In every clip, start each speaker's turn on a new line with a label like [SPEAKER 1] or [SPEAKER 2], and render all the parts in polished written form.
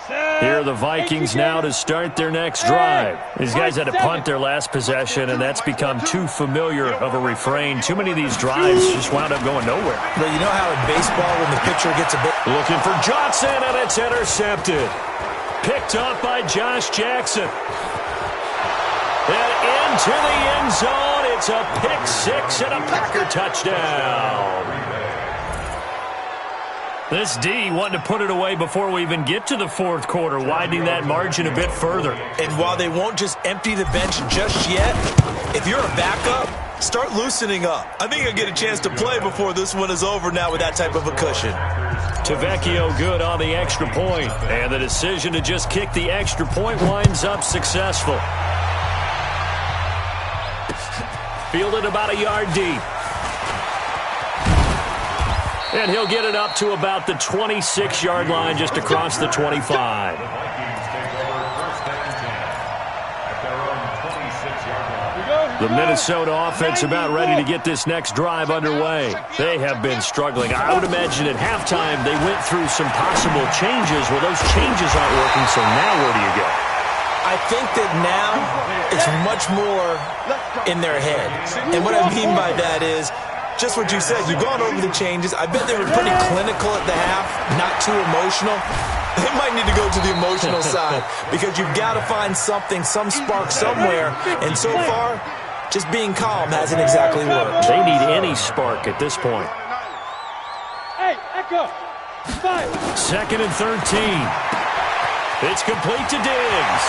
[SPEAKER 1] Here are the Vikings now to start their next drive. These guys had to punt their last possession, and that's become too familiar of a refrain. Too many of these drives just wound up going nowhere.
[SPEAKER 2] But you know how in baseball when the pitcher gets a bit...
[SPEAKER 1] Looking for Johnson, and it's intercepted. Picked up by Josh Jackson. And into the end zone. It's a pick six and a Packer touchdown. This D wanted to put it away before we even get to the fourth quarter, widening that margin a bit further.
[SPEAKER 2] And while they won't just empty the bench just yet, if you're a backup, start loosening up. I think you'll get a chance to play before this one is over now with that type of a cushion.
[SPEAKER 1] Tavecchio good on the extra point, and the decision to just kick the extra point winds up successful. Fielded about a yard deep. And he'll get it up to about the 26-yard line just across the 25. The Minnesota offense about ready to get this next drive underway. They have been struggling. I would imagine at halftime they went through some possible changes. Well, those changes aren't working, so now where do you go?
[SPEAKER 2] I think that now it's much more in their head. And what I mean by that is just what you said. You've gone over the changes. I bet they were pretty clinical at the half, not too emotional. They might need to go to the emotional side because you've got to find something, some spark somewhere. And so far, just being calm hasn't exactly worked.
[SPEAKER 1] They need any spark at this point.
[SPEAKER 3] Hey, Echo.
[SPEAKER 1] 2nd and 13. It's complete to Diggs.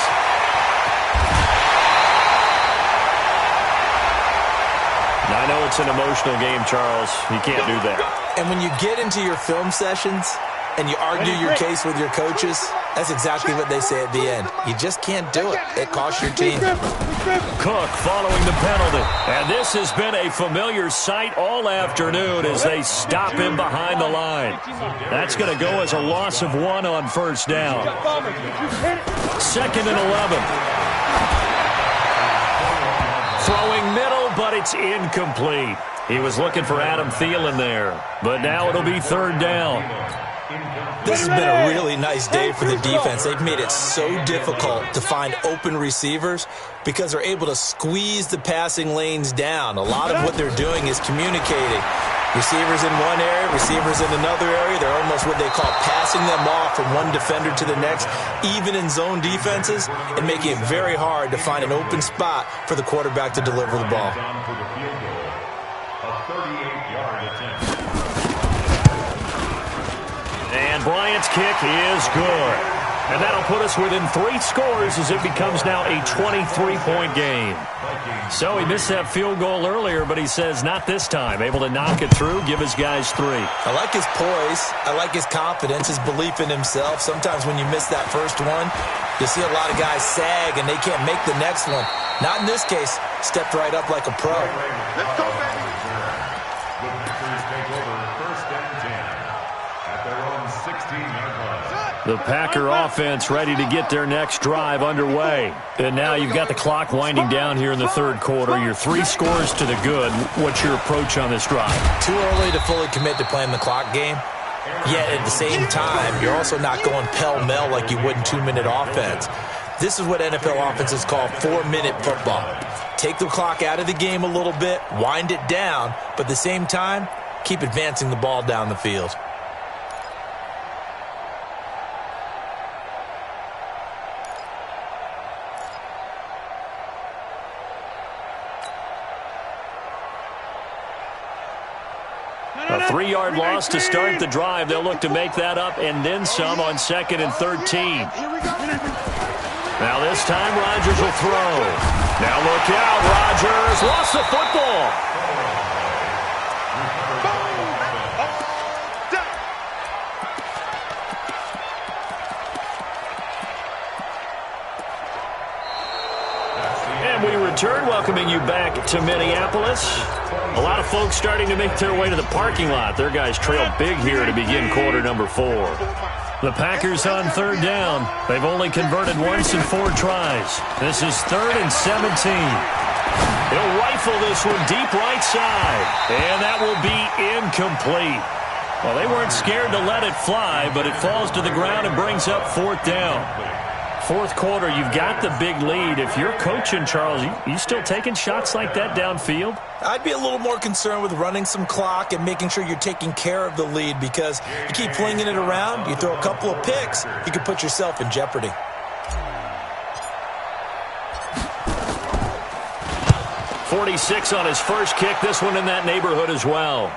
[SPEAKER 1] I know it's an emotional game, Charles. You can't do that.
[SPEAKER 2] And when you get into your film sessions and you argue your case with your coaches, that's exactly what they say at the end. You just can't do it. It costs your team.
[SPEAKER 1] Cook following the penalty. And this has been a familiar sight all afternoon as they stop him behind the line. That's going to go as a loss of 1 on first down. 2nd and 11. Throwing middle, but it's incomplete. He was looking for Adam Thielen there, but now it'll be 3rd down.
[SPEAKER 2] This has been a really nice day for the defense. They've made it so difficult to find open receivers because they're able to squeeze the passing lanes down. A lot of what they're doing is communicating. Receivers in one area, receivers in another area. They're almost what they call passing them off from one defender to the next, even in zone defenses, and making it very hard to find an open spot for the quarterback to deliver the ball.
[SPEAKER 1] And Bryant's kick is good. And that'll put us within 3 scores as it becomes now a 23-point game. So he missed that field goal earlier, but he says not this time. Able to knock it through, give his guys 3.
[SPEAKER 2] I like his poise. I like his confidence, his belief in himself. Sometimes when you miss that first one, you see a lot of guys sag and they can't make the next one. Not in this case. Stepped right up like a pro.
[SPEAKER 3] Let's go, baby.
[SPEAKER 1] The Packer offense ready to get their next drive underway. And now you've got the clock winding down here in the 3rd quarter. Your 3 scores to the good. What's your approach on this drive?
[SPEAKER 2] Too early to fully commit to playing the clock game. Yet at the same time, you're also not going pell-mell like you would in 2-minute offense. This is what NFL offenses call 4-minute football. Take the clock out of the game a little bit, wind it down, but at the same time, keep advancing the ball down the field.
[SPEAKER 1] A 3-yard loss to start the drive. They'll look to make that up and then some on 2nd and 13. Now this time Rodgers will throw. Now look out, Rodgers lost the football. And we return, welcoming you back to Minneapolis. A lot of folks starting to make their way to the parking lot. Their guys trailed big here to begin quarter number 4. The Packers on 3rd down. They've only converted once in 4 tries. This is 3rd and 17. He'll rifle this one deep right side. And that will be incomplete. Well, they weren't scared to let it fly, but it falls to the ground and brings up fourth down. Fourth quarter, you've got the big lead. If you're coaching, Charles, you still taking shots like that downfield?
[SPEAKER 2] I'd be a little more concerned with running some clock and making sure you're taking care of the lead, because you keep flinging it around, you throw a couple of picks, you could put yourself in jeopardy.
[SPEAKER 1] .46 on his first kick. This one in that neighborhood as well.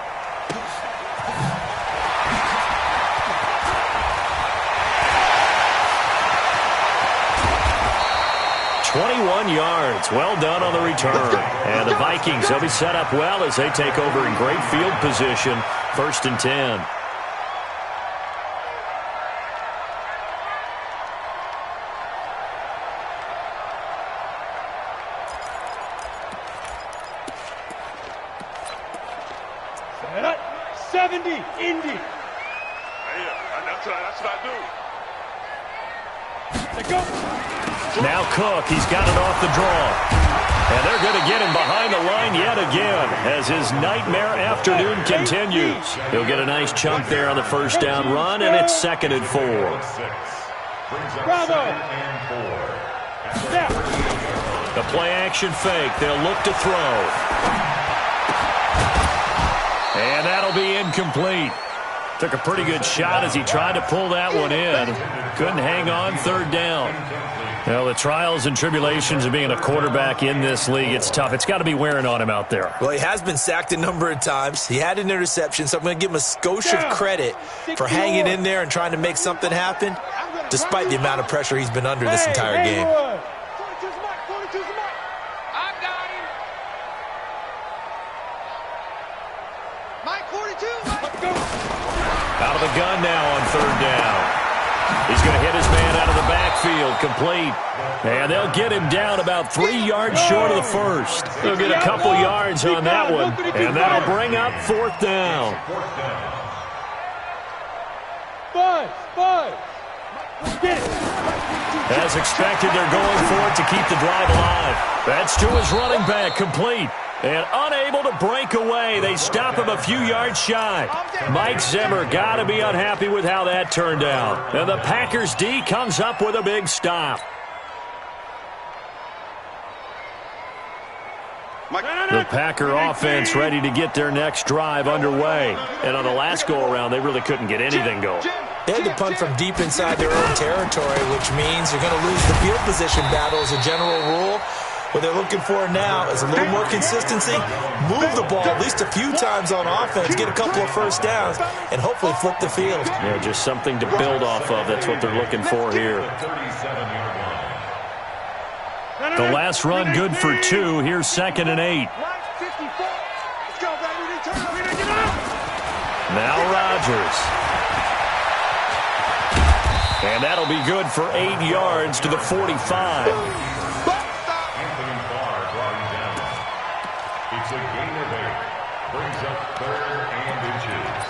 [SPEAKER 1] 21 yards. Well done on the return. And the Vikings, they'll be set up well as they take over in great field position. 1st and 10.
[SPEAKER 3] Set up. 70, Indy. Yeah, that's what I do. Let go.
[SPEAKER 1] Now Cook, he's got it off the draw. And they're going to get him behind the line yet again as his nightmare afternoon continues. He'll get a nice chunk there on the first down run, and it's 2nd and 4.
[SPEAKER 3] Bravo.
[SPEAKER 1] The play-action fake. They'll look to throw. And that'll be incomplete. Took a pretty good shot as he tried to pull that one in. Couldn't hang on, 3rd down. Well, the trials and tribulations of being a quarterback in this league, it's tough. It's got to be wearing on him out there.
[SPEAKER 2] Well, he has been sacked a number of times. He had an interception, so I'm going to give him a skosh of credit for hanging in there and trying to make something happen, despite the amount of pressure he's been under this entire game.
[SPEAKER 1] Out of the gun now on 3rd down. He's going to hit his man out of the backfield, complete. And they'll get him down about 3 yards short of the first. They'll get a couple yards on that one, and that'll bring up 4th down. As expected, they're going for it to keep the drive alive. That's to his running back, complete. And unable to break away. They stop him a few yards shy. Mike Zimmer got to be unhappy with how that turned out. And the Packers D comes up with a big stop. The Packer offense ready to get their next drive underway. And on the last go-around, they really couldn't get anything going.
[SPEAKER 2] They had to punt from deep inside their own territory, which means you're going to lose the field position battle as a general rule. What they're looking for now is a little more consistency, move the ball at least a few times on offense, get a couple of first downs, and hopefully flip the field.
[SPEAKER 1] Yeah, just something to build off of. That's what they're looking for here. The last run good for 2. Here's 2nd and 8. Now Rodgers. And that'll be good for 8 yards to the 45.
[SPEAKER 4] It's a gain of 8. Brings up 3rd and inches.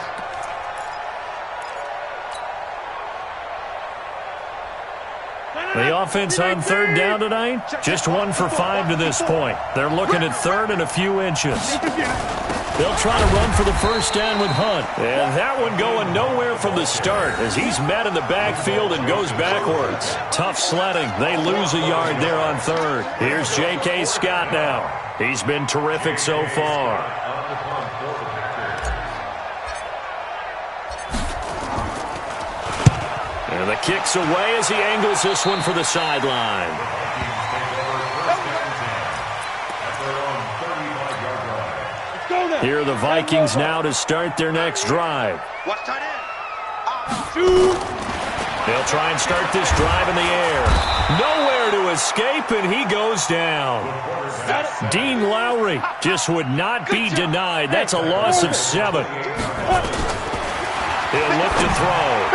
[SPEAKER 1] The offense on 3rd down tonight, just 1 for 5 to this point. They're looking at 3rd and a few inches. They'll try to run for the first down with Hunt. And that one going nowhere from the start as he's met in the backfield and goes backwards. Tough sledding. They lose a yard there on 3rd. Here's J.K. Scott now. He's been terrific so far. And the kick's away as he angles this one for the sideline. Here are the Vikings now to start their next drive. They'll try and start this drive in the air. Nowhere to escape, and he goes down. Dean Lowry just would not be denied. That's a loss of 7. He'll look to throw.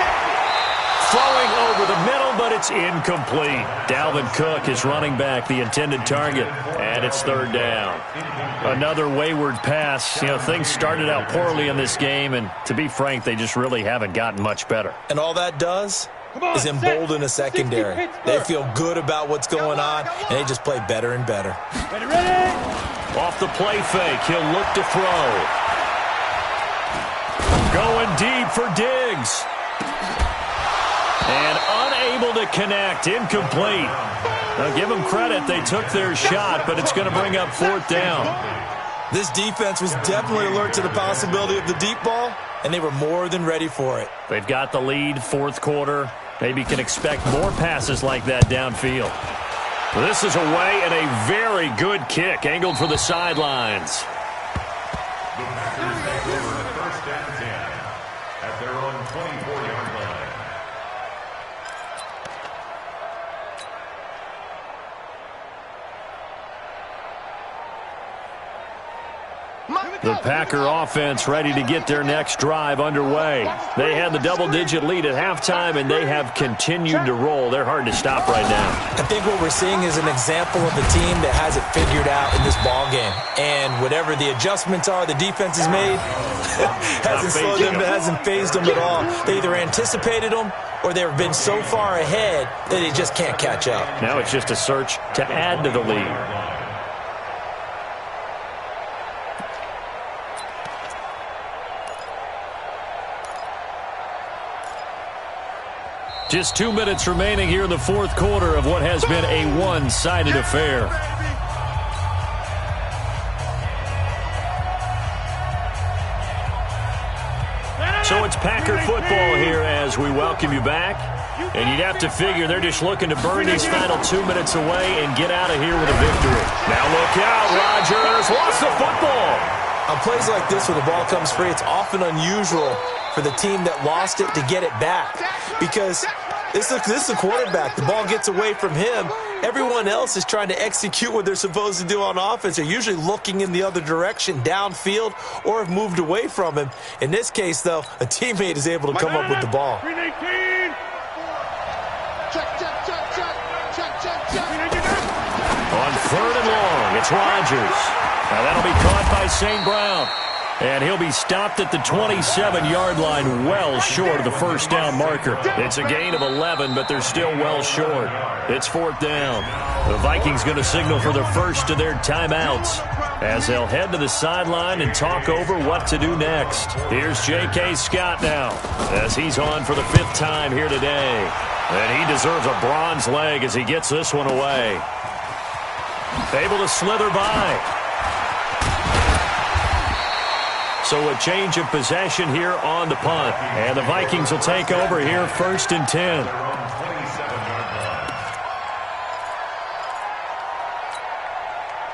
[SPEAKER 1] Throwing over the middle, but it's incomplete. Dalvin Cook is running back, the intended target, and it's 3rd down. Another wayward pass. You know, things started out poorly in this game, and to be frank, they just really haven't gotten much better.
[SPEAKER 2] And all that does is embolden a secondary. They feel good about what's going on, and they just play better and better.
[SPEAKER 1] Off the play fake, he'll look to throw. Going deep for Diggs. And unable to connect. Incomplete. Now, give them credit. They took their shot, but it's going to bring up 4th down.
[SPEAKER 2] This defense was definitely alert to the possibility of the deep ball, and they were more than ready for it.
[SPEAKER 1] They've got the lead, 4th quarter. Maybe can expect more passes like that downfield. This is away and a very good kick, angled for the sidelines.
[SPEAKER 4] The Packers take over 1st and 10 at their own 24-yard line.
[SPEAKER 1] The Packer offense ready to get their next drive underway. They had the double-digit lead at halftime, and they have continued to roll. They're hard to stop right now.
[SPEAKER 2] I think what we're seeing is an example of a team that has it figured out in this ballgame. And whatever the adjustments are the defense has made, hasn't slowed them, hasn't phased them at all. They either anticipated them or they've been so far ahead that they just can't catch up.
[SPEAKER 1] Now it's just a search to add to the lead. Just 2 minutes remaining here in the 4th quarter of what has been a one-sided affair. So it's Packer football here as we welcome you back. And you'd have to figure they're just looking to burn these final 2 minutes away and get out of here with a victory. Now look out, Rodgers lost the football.
[SPEAKER 2] On plays like this, when the ball comes free, it's often unusual for the team that lost it to get it back. Because this is the quarterback. The ball gets away from him. Everyone else is trying to execute what they're supposed to do on offense. They're usually looking in the other direction, downfield, or have moved away from him. In this case, though, a teammate is able to come up with the ball.
[SPEAKER 1] On 3rd and long, it's Rodgers. Now that'll be caught by St. Brown. And he'll be stopped at the 27-yard line, well short of the 1st down marker. It's a gain of 11, but they're still well short. It's 4th down. The Vikings going to signal for the first of their timeouts as they'll head to the sideline and talk over what to do next. Here's J.K. Scott now as he's on for the 5th time here today. And he deserves a bronze leg as he gets this one away. Able to slither by. So a change of possession here on the punt. And the Vikings will take over here 1st and 10.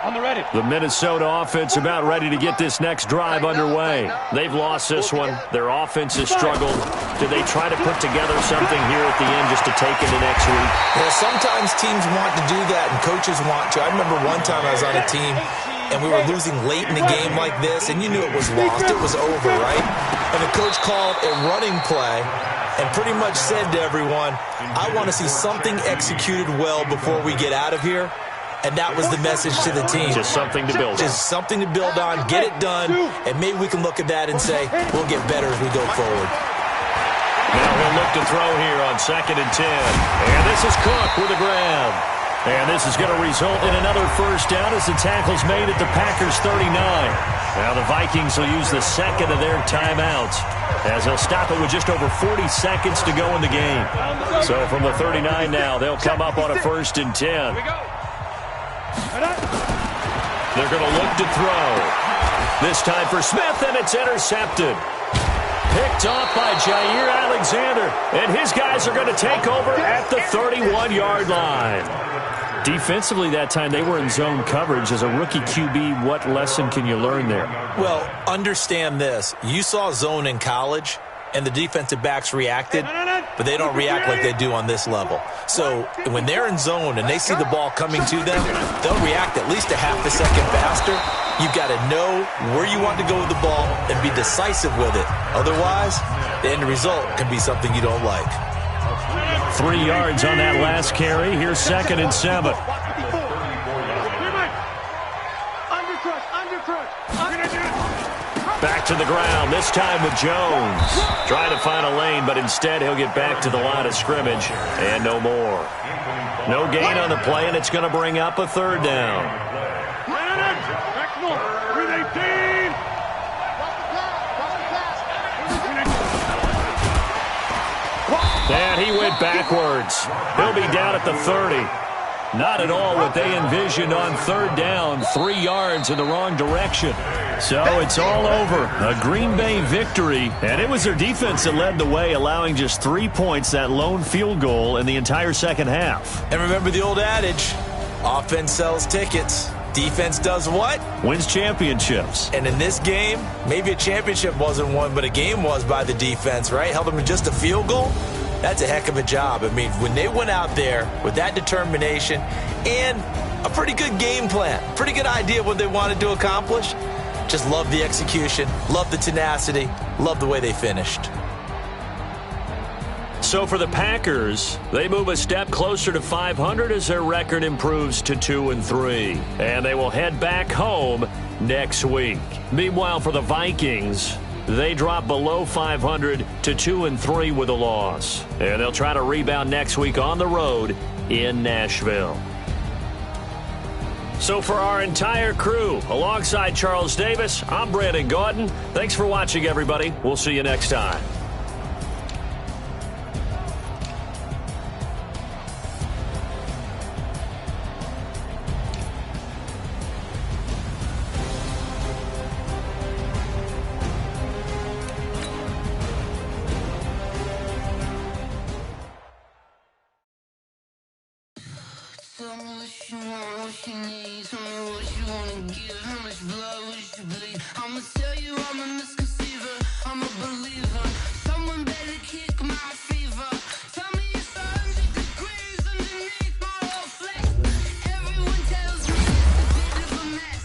[SPEAKER 3] On the ready.
[SPEAKER 1] The Minnesota offense about ready to get this next drive underway. They've lost this one. Their offense has struggled. Do they try to put together something here at the end just to take into next week?
[SPEAKER 2] Yeah, sometimes teams want to do that and coaches want to. I remember one time I was on a team and we were losing late in the game like this, and you knew it was lost. It was over, right? And the coach called a running play and pretty much said to everyone, I want to see something executed well before we get out of here. And that was the message to the team.
[SPEAKER 1] Just something to build on.
[SPEAKER 2] Just something to build on, get it done, and maybe we can look at that and say, we'll get better as we go forward.
[SPEAKER 1] Now he'll look to throw here on 2nd and 10. And this is Cook with a grab. And this is going to result in another 1st down as the tackle's made at the Packers 39. Now the Vikings will use the 2nd of their timeouts as they'll stop it with just over 40 seconds to go in the game. So from the 39 now, they'll come up on a 1st and 10. They're going to look to throw. This time for Smith, and it's intercepted. Picked off by Jair Alexander, and his guys are going to take over at the 31-yard line. Defensively that time, they were in zone coverage. As a rookie QB, what lesson can you learn there?
[SPEAKER 2] Well, understand this. You saw zone in college, and the defensive backs reacted, but they don't react like they do on this level. So when they're in zone and they see the ball coming to them, they'll react at least a half a second faster. You've got to know where you want to go with the ball and be decisive with it. Otherwise, the end result can be something you don't like.
[SPEAKER 1] 3 yards on that last carry. Here's 2nd and 7. Back to the ground, this time with Jones. Trying to find a lane, but instead he'll get back to the line of scrimmage. And no more. No gain on the play, and it's going to bring up a 3rd down. And he went backwards. He'll be down at the 30. Not at all what they envisioned on third down. 3 yards in the wrong direction. So it's all over. A Green Bay victory. And it was their defense that led the way, allowing just 3 points, that lone field goal in the entire second half.
[SPEAKER 2] And remember the old adage, offense sells tickets. Defense does what?
[SPEAKER 1] Wins championships.
[SPEAKER 2] And in this game, maybe a championship wasn't won, but a game was by the defense, right? Held them to just a field goal. That's a heck of a job. I mean, when they went out there with that determination and a pretty good game plan, pretty good idea of what they wanted to accomplish, just love the execution, love the tenacity, love the way they finished.
[SPEAKER 1] So for the Packers, they move a step closer to 500 as their record improves to 2-3. And they will head back home next week. Meanwhile, for the Vikings, they drop below 500 to 2-3 with a loss. And they'll try to rebound next week on the road in Nashville. So for our entire crew, alongside Charles Davis, I'm Brandon Gaudin. Thanks for watching, everybody. We'll see you next time.
[SPEAKER 5] Tell me what you want, what you need. Tell me what you wanna give. How much blood would you bleed? I'ma tell you I'm a misconceiver. I'm a believer. Someone better kick my fever. Tell me it's 100 degrees underneath my whole flesh. Everyone tells me it's a bit of a mess.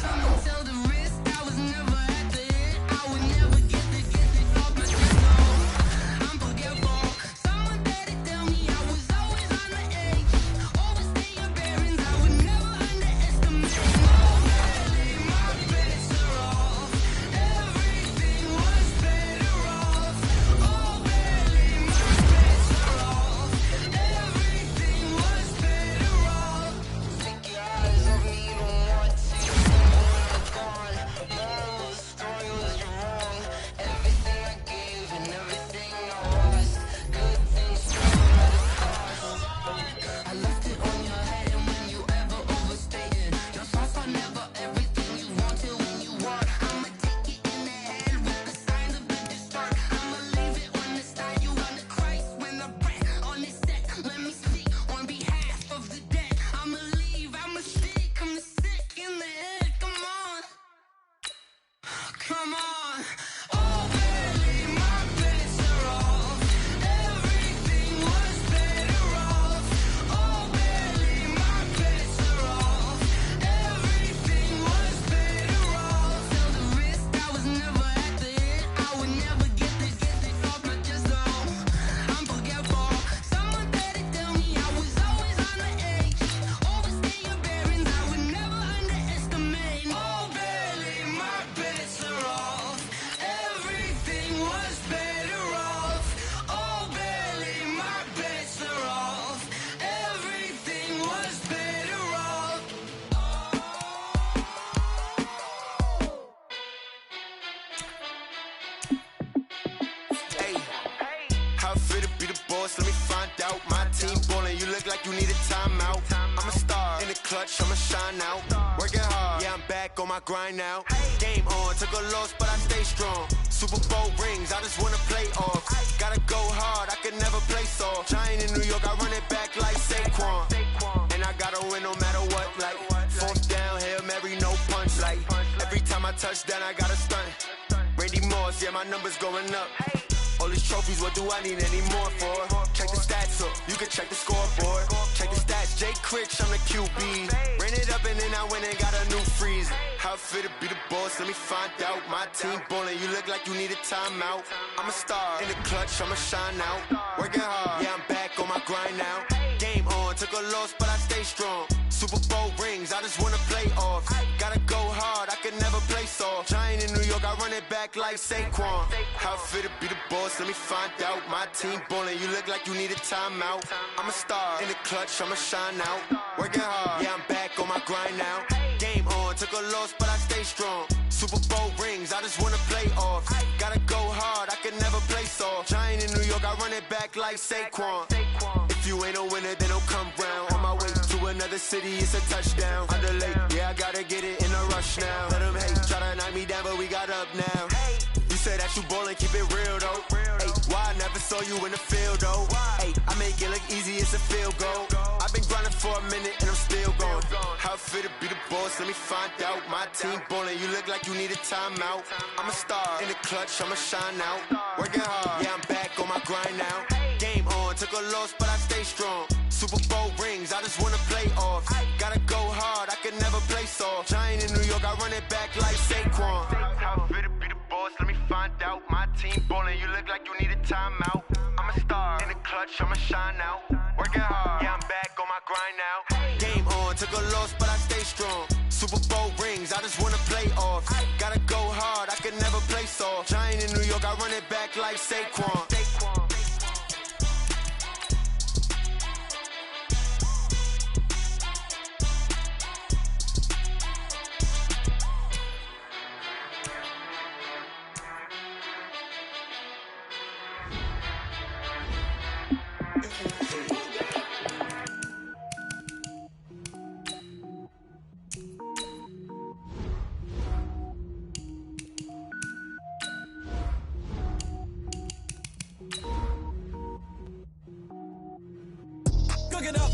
[SPEAKER 5] Someone tell the wrist I was never at the hit. I would never get this off my chest. No, I'm forgetful. Someone better tell me I was always on the edge. Overstay your bearings, I would never underestimate. My bets are off. Everything was better off. Oh, barely, my bets are off. Everything was better off. Take your eyes off me, don't want to. Gone. Moral of the story was you're wrong. Everything I gave and everything I lost. Good things come at a cost. I left it on your head, and when you ever overstay it, your thoughts are never everything you wanted when you want. I'ma take it in the head with the signs of the distort. I'ma leave it on the side. You on the Christ when I breath on this set. Let me speak on behalf of the dead. I'ma leave, I'ma stick. I'm the sick in the head. Come on. Come on. Oh, barely, my bets are off. Everything was better off. Oh, barely, my bets are off. Everything was better off. Tell the wrist I was never at the hit. I would never get this off my chest. No, I'm forgetful. Someone better tell me I was always on the edge. Overstay your bearings, I would never underestimate. Oh, barely, my bets are off. Everything was better off. Oh, barely, my bets are off. Everything was better off.
[SPEAKER 6] Hey, how it feel to be the boss? Let me find out. My team ballin', you look like you need a timeout. I'm a star in the clutch, I'ma shine out. Working hard, yeah, I'm back on my grind now. Game on, took a loss, but I stay strong. Super Bowl rings, I just wanna play off. Gotta go hard, I can never play soft. Giant in New York, I run it back like Saquon. And I gotta win no matter what, like fourth down, Hail Mary, no punch. Like every time I touch down, I gotta stunt. Randy Moss, yeah, my numbers going up. All these trophies, what do I need any more for? Check the stats up, you can check the scoreboard. Check the stats, Jay Critch, I'm the QB. Ran it up and then I went and got a new freeze. How it feel to be the boss, let me find out. My team ballin', you look like you need a timeout. I'm a star in the clutch, I'ma shine out. Working hard, yeah, I'm back on my grind now. Game on, took a loss, but I stay strong. Super Bowl rings, I just wanna play off. Gotta go hard, I can never play soft. Giant in New York, I run it back like Saquon. How it feel to be the boss, let me find out. My team ballin', you look like you need a timeout. I'm a star in the clutch, I'ma shine out. Working hard, yeah, I'm back on my grind now. Game on, took a loss, but I stay strong. Super Bowl rings, I just wanna play off. Gotta go hard, I can can never play soft. Giant in New York, I run it back like Saquon. If you ain't a winner, then don't come round. On my way to another city, it's a touchdown. Under late, yeah, I gotta get it in a rush now. Let them hate, try to knock me down, but we got up now. You say that you ballin', keep it real though. Ay, why I never saw you in the field though? Ay, I make it look easy, it's a field goal. I've been grinding for a minute and I'm still going. How it feel to be the boss, let me find out. My team ballin', you look like you need a timeout. I'm a star in the clutch, I'ma shine out. Working hard, yeah, I'm back on my grind now. Game on, took a loss, but I stay strong. Super Bowl rings, I just wanna play off. Gotta go hard, I can never play soft. Giant in New York, I run it back like Saquon. How it feel to be the boss, let me find out. My team ballin', you look like you need a timeout. I'm a star in the clutch, I'ma shine out. Working hard, yeah, I'm back on my grind now. Game on, took a loss, but I stay strong. Super Bowl rings, I just wanna play off. Gotta go hard, I can never play soft. Giant in New York, I run it back like Saquon.
[SPEAKER 7] Cook it up,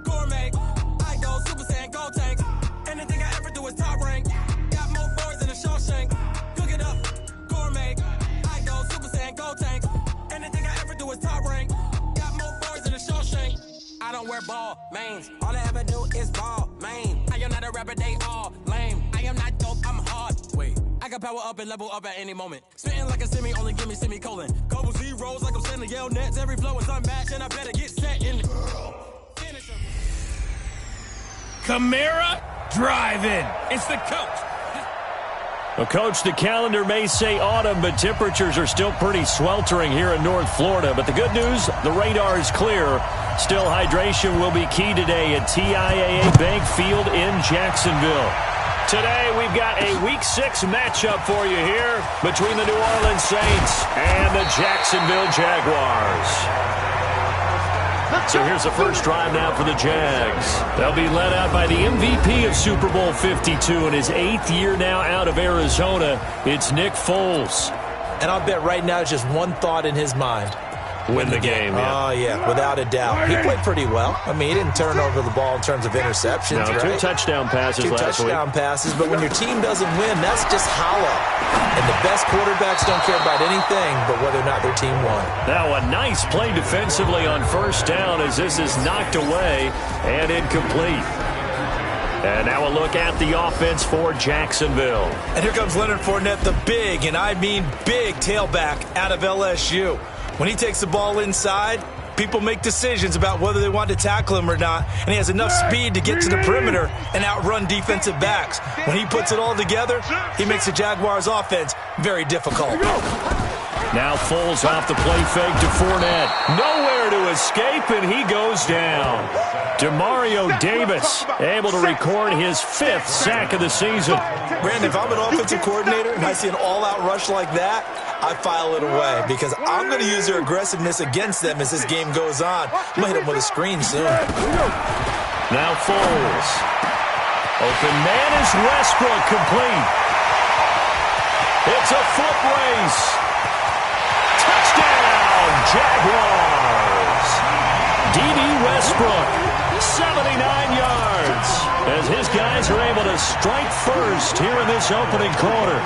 [SPEAKER 7] gourmet. I go Super Saiyan, gold tank. Anything I ever do is top rank. Got more boys than a Shawshank. Cook it up, gourmet. I go Super Saiyan, gold tank. Anything I ever do is top rank. Got more boys than a Shawshank. I don't wear ball mains. All I ever do is ball main. I am not a rapper, they all lame. I am not dope, I'm hard. Wait, I can power up and level up at any moment. Spitting like a semi, only give me semicolon. Couple zeros like I'm sending yell nets. Every flow is unmatched, and I better get set in.
[SPEAKER 1] Kamara driving. It's the coach. Well, Coach, the calendar may say autumn, but temperatures are still pretty sweltering here in North Florida. But the good news, the radar is clear. Still, hydration will be key today at TIAA Bank Field in Jacksonville. Today, we've got a Week 6 matchup for you here between the New Orleans Saints and the Jacksonville Jaguars. So here's the first drive now for the Jags. They'll be led out by the MVP of Super Bowl 52 in his 8th year now out of Arizona. It's Nick Foles.
[SPEAKER 2] And I'll bet right now just one thought in his mind.
[SPEAKER 1] Win the game, yeah.
[SPEAKER 2] Oh, yeah, without a doubt. He played pretty well. I mean, he didn't turn over the ball in terms of interceptions,
[SPEAKER 1] right? 2 touchdown passes last week. 2 touchdown
[SPEAKER 2] passes, but when your team doesn't win, that's just hollow. And the best quarterbacks don't care about anything but whether or not their team won.
[SPEAKER 1] Now a nice play defensively on first down as this is knocked away and incomplete. And now a look at the offense for Jacksonville.
[SPEAKER 2] And here comes Leonard Fournette, the big, and I mean big, tailback out of LSU. When he takes the ball inside, people make decisions about whether they want to tackle him or not, and he has enough speed to get to the perimeter and outrun defensive backs. When he puts it all together, he makes the Jaguars' offense very difficult.
[SPEAKER 1] Now Foles off the play fake to Fournette. Nowhere to escape, and he goes down. Demario Davis able to record his 5th sack of the season.
[SPEAKER 2] Brandon, if I'm an offensive coordinator and I see an all-out rush like that, I file it away because I'm going to use their aggressiveness against them as this game goes on. I'm going to hit them with a screen soon.
[SPEAKER 1] Now Foles. Open man is Westbrook, complete. It's a foot race. Touchdown, Jaguars. D.D. Westbrook, 79 yards, as his guys are able to strike first here in this opening quarter.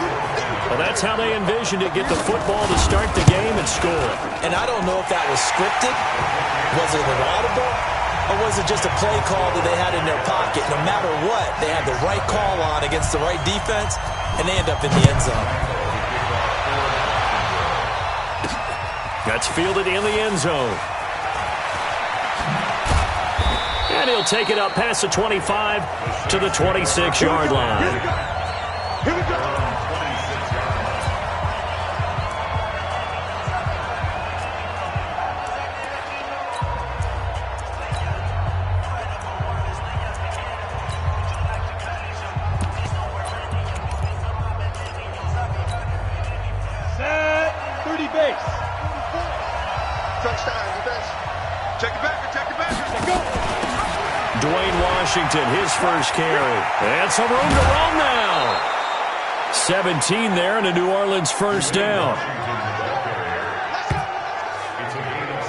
[SPEAKER 1] Well, that's how they envisioned it, get the football to start the game and score.
[SPEAKER 2] And I don't know if that was scripted, was it an audible, or was it just a play call that they had in their pocket? No matter what, they had the right call on against the right defense, and they end up in the end zone.
[SPEAKER 1] That's fielded in the end zone. And he'll take it up past the 25 to the 26-yard line.
[SPEAKER 4] Here we go.
[SPEAKER 3] Set 30 base.
[SPEAKER 1] Dwayne Washington, his first carry. And some room to run now. 17 there and a New Orleans first down.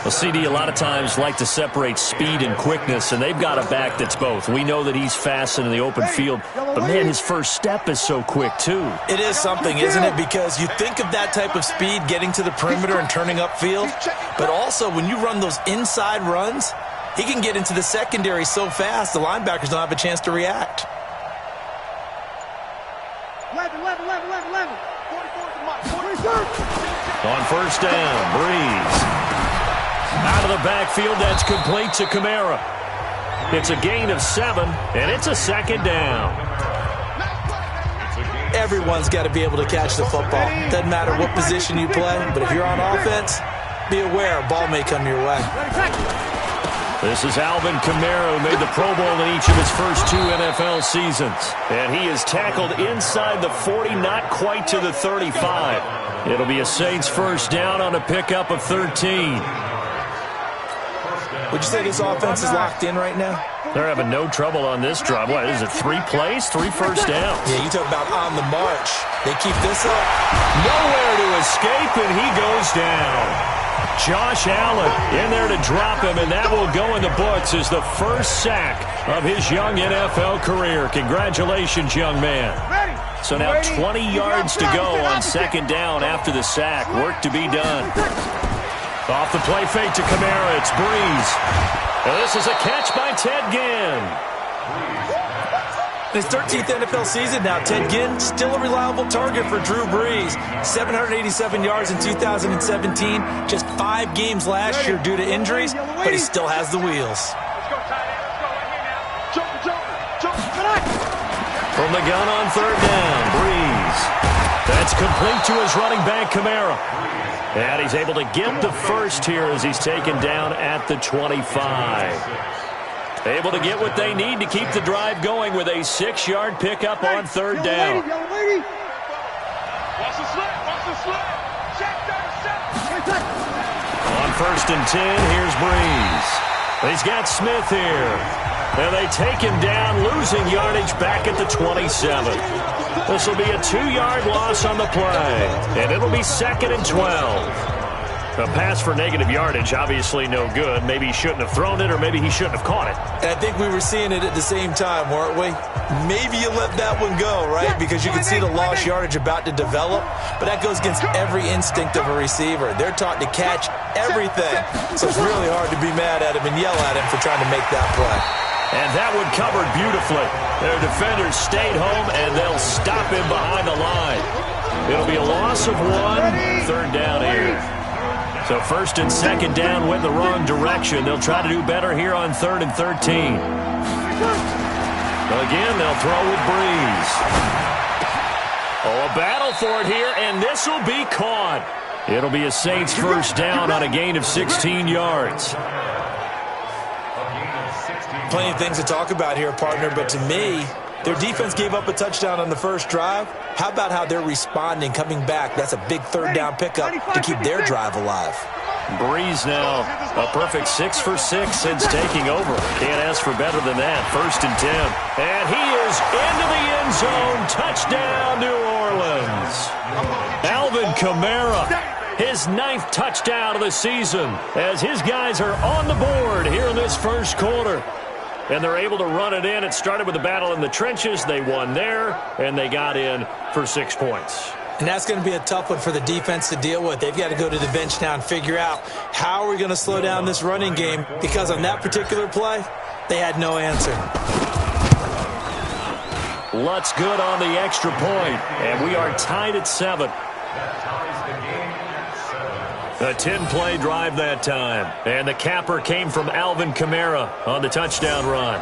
[SPEAKER 1] Well, CD, a lot of times like to separate speed and quickness, and they've got a back that's both. We know that he's fast in the open field, but, man, his first step is so quick, too.
[SPEAKER 2] It is something, isn't it? Because you think of that type of speed getting to the perimeter and turning upfield, but also when you run those inside runs, he can get into the secondary so fast the linebackers don't have a chance to react.
[SPEAKER 3] 11.
[SPEAKER 1] On first down, Breeze. Out of the backfield, that's complete to Kamara. It's a gain of 7, and it's a second down.
[SPEAKER 2] Everyone's got to be able to catch the football. Doesn't matter what position you play, but if you're on offense, be aware a ball may come your way.
[SPEAKER 1] This is Alvin Kamara, who made the Pro Bowl in each of his first 2 NFL seasons. And he is tackled inside the 40, not quite to the 35. It'll be a Saints first down on a pickup of 13.
[SPEAKER 2] Would you say this offense is locked in right now?
[SPEAKER 1] They're having no trouble on this drive. What is it, 3 plays, 3 first downs?
[SPEAKER 2] Yeah, you talk about on the march. They keep this up.
[SPEAKER 1] Nowhere to escape, and he goes down. Josh Allen in there to drop him, and that will go in the books as the first sack of his young NFL career. Congratulations, young man. So now 20 yards to go on second down after the sack. Work to be done. Off the play fake to Kamara, it's Breeze. And this is a catch by Ted Ginn.
[SPEAKER 2] In his 13th NFL season now, Ted Ginn still a reliable target for Drew Brees. 787 yards in 2017, just 5 games last year due to injuries, but he still has the wheels.
[SPEAKER 1] From the gun on third down, Breeze. That's complete to his running back, Kamara. And he's able to get the first here as he's taken down at the 25. Able to get what they need to keep the drive going with a 6-yard pickup on third down. On first and 10, here's Breeze. He's got Smith here. And they take him down, losing yardage back at the 27. This will be a 2-yard loss on the play, and it'll be 2nd and 12. A pass for negative yardage, obviously no good. Maybe he shouldn't have thrown it, or maybe he shouldn't have caught it.
[SPEAKER 2] And I think we were seeing it at the same time, weren't we? Maybe you let that one go, right? Because you can see the lost yardage about to develop, but that goes against every instinct of a receiver. They're taught to catch everything, so it's really hard to be mad at him and yell at him for trying to make that play.
[SPEAKER 1] And that one covered beautifully. Their defenders stayed home, and they'll stop him behind the line. It'll be a loss of 1, third down here. So first and second down went the wrong direction. They'll try to do better here on 3rd and 13. Again, they'll throw with Breeze. Oh, a battle for it here, and this will be caught. It'll be a Saints first down on a gain of 16 yards.
[SPEAKER 2] Plenty of things to talk about here, partner, but to me, their defense gave up a touchdown on the first drive. How about how they're responding, coming back? That's a big third down pickup to keep their drive alive.
[SPEAKER 1] Breeze now a perfect 6 for 6 since taking over. Can't ask for better than that. 1st and 10. And he is into the end zone. Touchdown, New Orleans. Alvin Kamara, his 9th touchdown of the season, as his guys are on the board here in this first quarter. And they're able to run it in. It started with a battle in the trenches. They won there, and they got in for 6 points.
[SPEAKER 2] And that's going to be a tough one for the defense to deal with. They've got to go to the bench now and figure out how are we going to slow down this running game, because on that particular play, they had no answer.
[SPEAKER 1] Lutz good on the extra point, and we are tied at 7. A 10-play drive that time. And the capper came from Alvin Kamara on the touchdown run.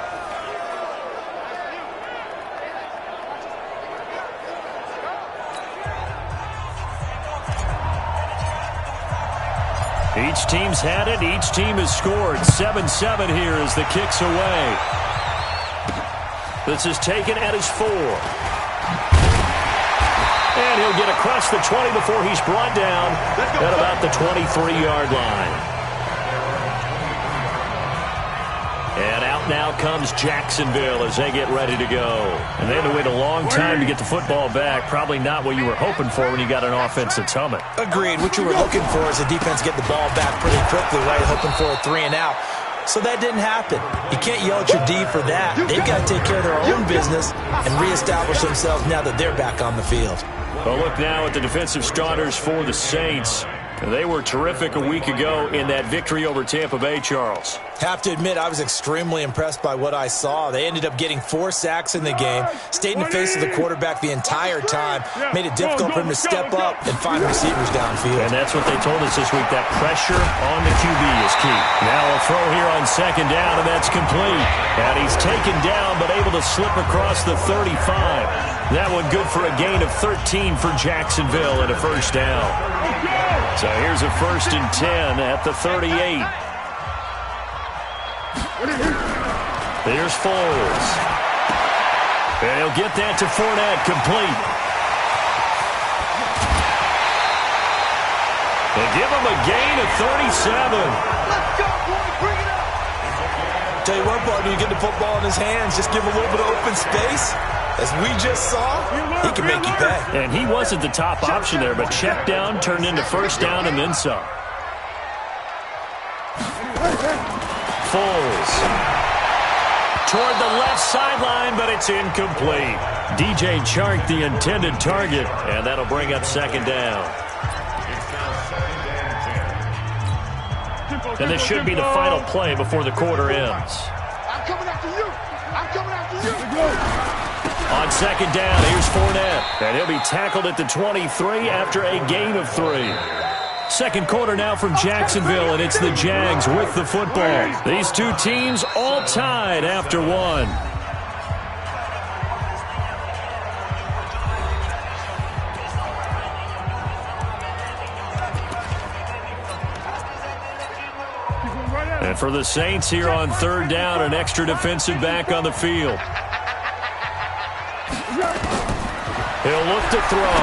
[SPEAKER 1] Each team's had it. Each team has scored. 7-7 here as the kick's away. This is taken at his 4. And he'll get across the 20 before he's brought down at about the 23-yard line. comes Jacksonville as they get ready to go. And they had to wait a long time to get the football back. Probably not what you were hoping for when you got an offense that's humming.
[SPEAKER 2] Agreed. What you were looking for is the defense get the ball back pretty quickly, right? Hoping for a 3 and out. So that didn't happen. You can't yell at your D for that. They've got to take care of their own business and reestablish themselves now that they're back on the field.
[SPEAKER 1] Well, look now at the defensive starters for the Saints. They were terrific a week ago in that victory over Tampa Bay, Charles.
[SPEAKER 2] Have to admit, I was extremely impressed by what I saw. They ended up getting 4 sacks in the game, stayed in the face of the quarterback the entire time, made it difficult for him to step up and find receivers downfield.
[SPEAKER 1] And that's what they told us this week, that pressure on the QB is key. Now a throw here on 2nd down, and that's complete. And he's taken down, but able to slip across the 35. That one good for a gain of 13 for Jacksonville and a 1st down. So here's a 1st and 10 at the 38. Here's Foles. And he'll get that to Fournette, complete. They give him a gain of 37.
[SPEAKER 3] Let's go, boy. Bring it up.
[SPEAKER 2] Tell you what, partner, you get the football in his hands, just give him a little bit of open space. As we just saw, he can make you pay.
[SPEAKER 1] And he wasn't the top option there, but check down turned into 1st down and then some. Foles. Toward the left sideline, but it's incomplete. DJ Chark, the intended target, and that'll bring up 2nd down. And this should be the final play before the quarter ends.
[SPEAKER 3] I'm coming after you. I'm coming after you.
[SPEAKER 1] On 2nd down, here's Fournette. And he'll be tackled at the 23 after a gain of 3. 2nd quarter now from Jacksonville, and it's the Jags with the football. These two teams all tied after 1. And for the Saints here on 3rd down, an extra defensive back on the field. He'll look to throw.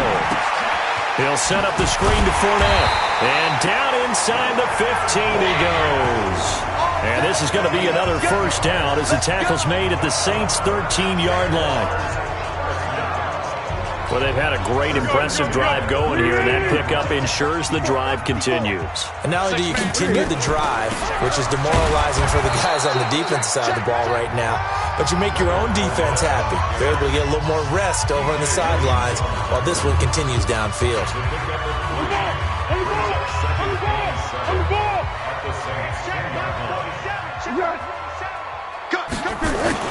[SPEAKER 1] He'll set up the screen to Fournette. And down inside the 15 he goes. And this is going to be another 1st down as the tackle's made at the Saints' 13-yard line. Well, they've had a great, impressive drive going here, and that pickup ensures the drive continues.
[SPEAKER 2] And not only do you continue the drive, which is demoralizing for the guys on the defensive side of the ball right now, but you make your own defense happy. They're able to get a little more rest over on the sidelines while this one continues downfield.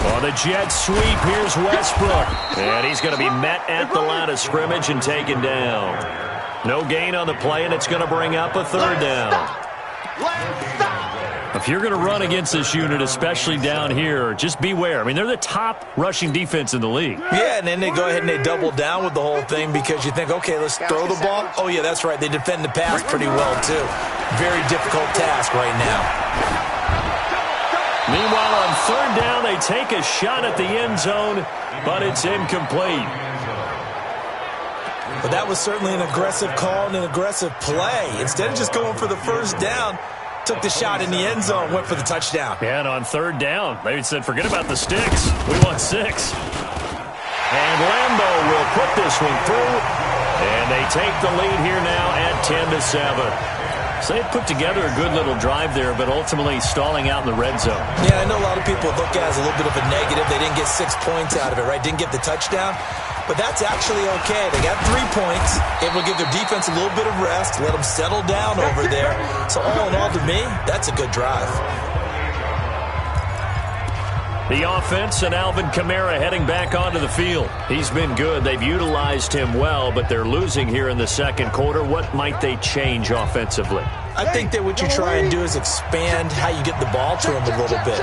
[SPEAKER 1] On the jet sweep, here's Westbrook. And he's going to be met at the line of scrimmage and taken down. No gain on the play, and it's going to bring up a 3rd down. If you're going to run against this unit, especially down here, just beware. I mean, they're the top rushing defense in the league.
[SPEAKER 2] Yeah, and then they go ahead and they double down with the whole thing because you think, okay, let's throw the ball. Oh, yeah, that's right. They defend the pass pretty well, too. Very difficult task right now.
[SPEAKER 1] Meanwhile, on 3rd down, they take a shot at the end zone, but it's incomplete.
[SPEAKER 2] But that was certainly an aggressive call and an aggressive play. Instead of just going for the 1st down, took the shot in the end zone, went for the touchdown.
[SPEAKER 1] And on 3rd down, they said, forget about the sticks. We want 6. And Lambo will put this one through, and they take the lead here now at 10-7. So they put together a good little drive there, but ultimately stalling out in the red zone.
[SPEAKER 2] Yeah, I know a lot of people look at it as a little bit of a negative. They didn't get 6 points out of it, right? Didn't get the touchdown. But that's actually okay. They got 3 points, able to give their defense a little bit of rest, let them settle down over there. So all in all, to me, that's a good drive.
[SPEAKER 1] The offense and Alvin Kamara heading back onto the field. He's been good. They've utilized him well, but they're losing here in the 2nd quarter. What might they change offensively?
[SPEAKER 2] I think that what you try and do is expand how you get the ball to him a little bit.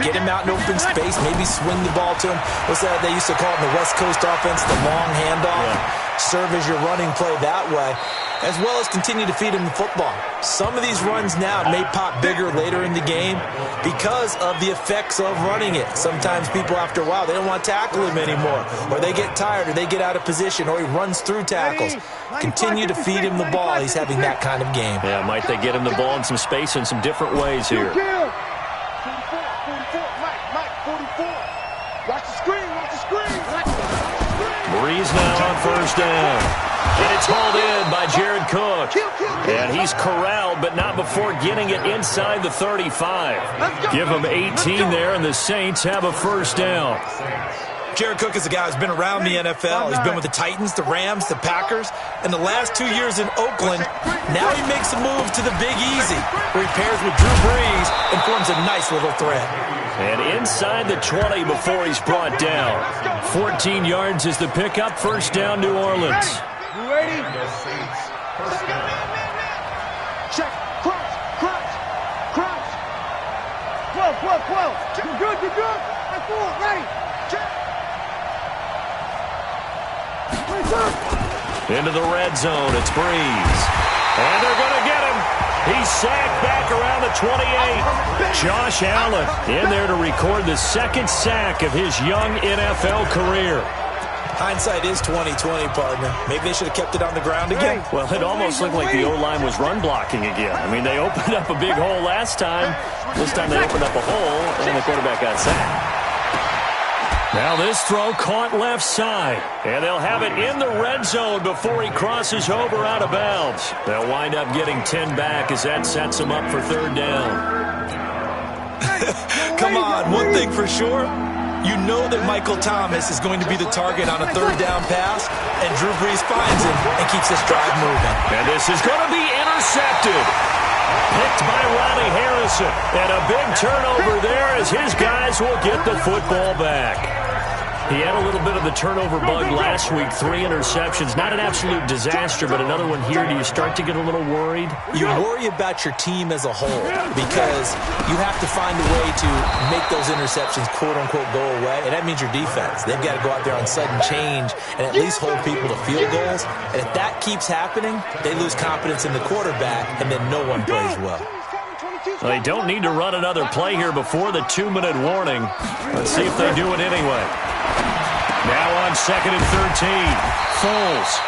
[SPEAKER 2] Get him out in open space, maybe swing the ball to him. What's that they used to call it in the West Coast offense, the long handoff? Yeah. Serve as your running play that way, as well as continue to feed him the football. Some of these runs now may pop bigger later in the game because of the effects of running it. Sometimes people, after a while, they don't want to tackle him anymore, or they get tired, or they get out of position, or he runs through tackles. Continue to feed him the ball. He's having that kind of game.
[SPEAKER 1] Yeah, might they get him the ball in some space in some different ways here.
[SPEAKER 3] 44. Watch the screen, watch the screen. Watch the screen.
[SPEAKER 1] Breeze now on first down. And it's hauled in by Jared Cook. And he's corralled, but not before getting it inside the 35. Give him 18 there, and the Saints have a first down.
[SPEAKER 2] Jared Cook is a guy who's been around the NFL. He's been with the Titans, the Rams, the Packers, and the last 2 years in Oakland. Now he makes a move to the Big Easy, where he pairs with Drew Brees and forms a nice little threat.
[SPEAKER 1] And inside the 20 before he's brought down. 14 yards is the pickup. First down, New Orleans.
[SPEAKER 3] You ready? Check. Crouch. Crouch. Crouch. 12. You're good. I'm full. Ready. Check.
[SPEAKER 1] Into the red zone. It's Breeze. And they're going to get him. He's sacked back around the 28. Josh Allen in there to record the second sack of his young NFL career.
[SPEAKER 2] Hindsight is 20/20, partner. Maybe they should have kept it on the ground again.
[SPEAKER 1] Well, it almost looked like the O-line was run blocking again. I mean, they opened up a big hole last time. This time they opened up a hole, and the quarterback got sacked. Now this throw caught left side, and they'll have it in the red zone before he crosses over out of bounds. They'll wind up getting 10 back as that sets them up for third down.
[SPEAKER 2] Come on, one thing for sure. You know that Michael Thomas is going to be the target on a third down pass, and Drew Brees finds him and keeps this drive moving.
[SPEAKER 1] And this is going to be intercepted. Picked by Ronnie Harrison. And a big turnover there as his guys will get the football back. He had a little bit of the turnover bug last week. 3 interceptions. Not an absolute disaster, but another one here. Do you start to get a little worried?
[SPEAKER 2] You worry about your team as a whole because you have to find a way to make those interceptions, quote-unquote, go away, and that means your defense. They've got to go out there on sudden change and at least hold people to field goals. And if that keeps happening, they lose confidence in the quarterback, and then no one plays well.
[SPEAKER 1] They don't need to run another play here before the 2-minute warning. Let's see if they do it anyway. Now on 2nd and 13, Foles.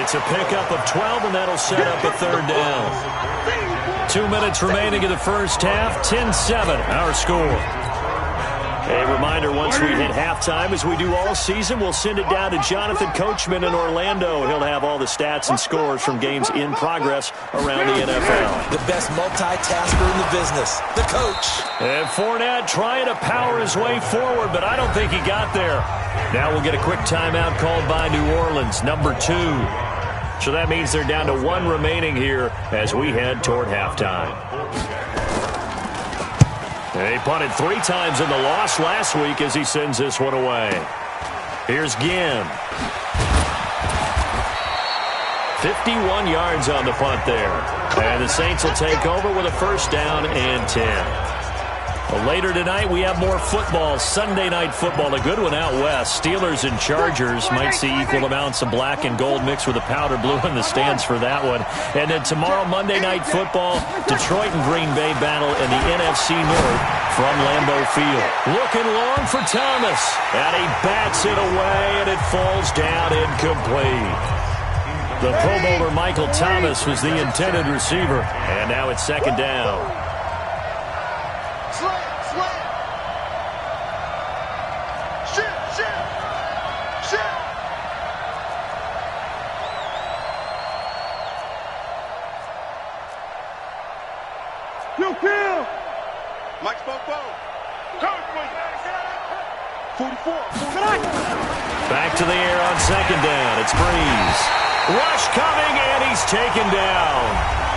[SPEAKER 1] It's a pickup of 12, and that'll set up a third down. 2 minutes remaining in the first half, 10-7, our score. A reminder, once we hit halftime, as we do all season, we'll send it down to Jonathan Coachman in Orlando. He'll have all the stats and scores from games in progress around the NFL.
[SPEAKER 2] The best multitasker in the business, the coach.
[SPEAKER 1] And Fournette trying to power his way forward, but I don't think he got there. Now we'll get a quick timeout called by New Orleans, number 2. So that means they're down to 1 remaining here as we head toward halftime. He punted 3 times in the loss last week as he sends this one away. Here's Ginn. 51 yards on the punt there. And the Saints will take over with a first down and 10. Well, later tonight, we have more football, Sunday night football, a good one out west. Steelers and Chargers might see equal amounts of black and gold mixed with a powder blue in the stands for that one. And then tomorrow, Monday night football, Detroit and Green Bay battle in the NFC North from Lambeau Field. Looking long for Thomas, and he bats it away, and it falls down incomplete. The Pro Bowler Michael Thomas was the intended receiver, and now it's second down.
[SPEAKER 3] Mike Spopo. 44.
[SPEAKER 1] Back to the air on second down. It's Breeze. Rush coming, and he's taken down.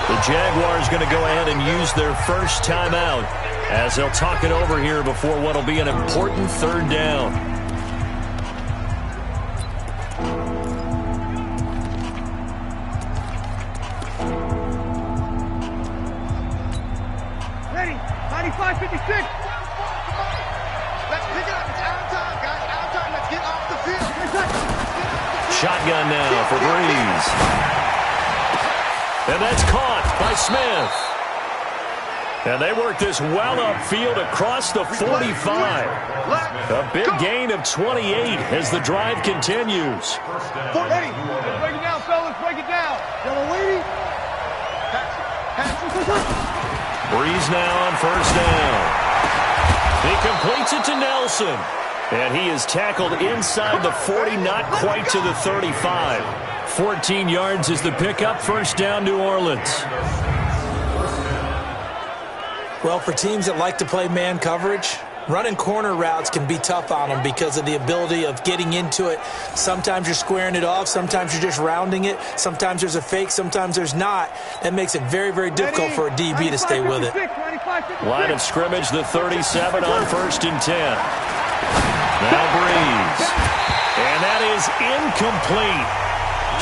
[SPEAKER 1] The Jaguars going to go ahead and use their first timeout as they'll talk it over here before what will be an important third down.
[SPEAKER 3] Ready. 95-56. Let's pick it up. It's out of time, guys. Out of time. Let's get off the field.
[SPEAKER 1] Shotgun now for Breeze. And that's caught by Smith. And they work this well upfield across the 45. A big gain of 28 as the drive continues.
[SPEAKER 3] Ready. Let's break it down, fellas. Break it down. Yellow lady. Pass.
[SPEAKER 1] Breeze now on first down. He completes it to Nelson. And he is tackled inside the 40, not quite to the 35. 14 yards is the pickup. First down, New Orleans.
[SPEAKER 2] Well, for teams that like to play man coverage, running corner routes can be tough on them because of the ability of getting into it. Sometimes you're squaring it off. Sometimes you're just rounding it. Sometimes there's a fake. Sometimes there's not. That makes it very, very difficult for a DB to stay with it.
[SPEAKER 1] Line of scrimmage, the 37 on 1st and 10. Now Breeze. And that is incomplete.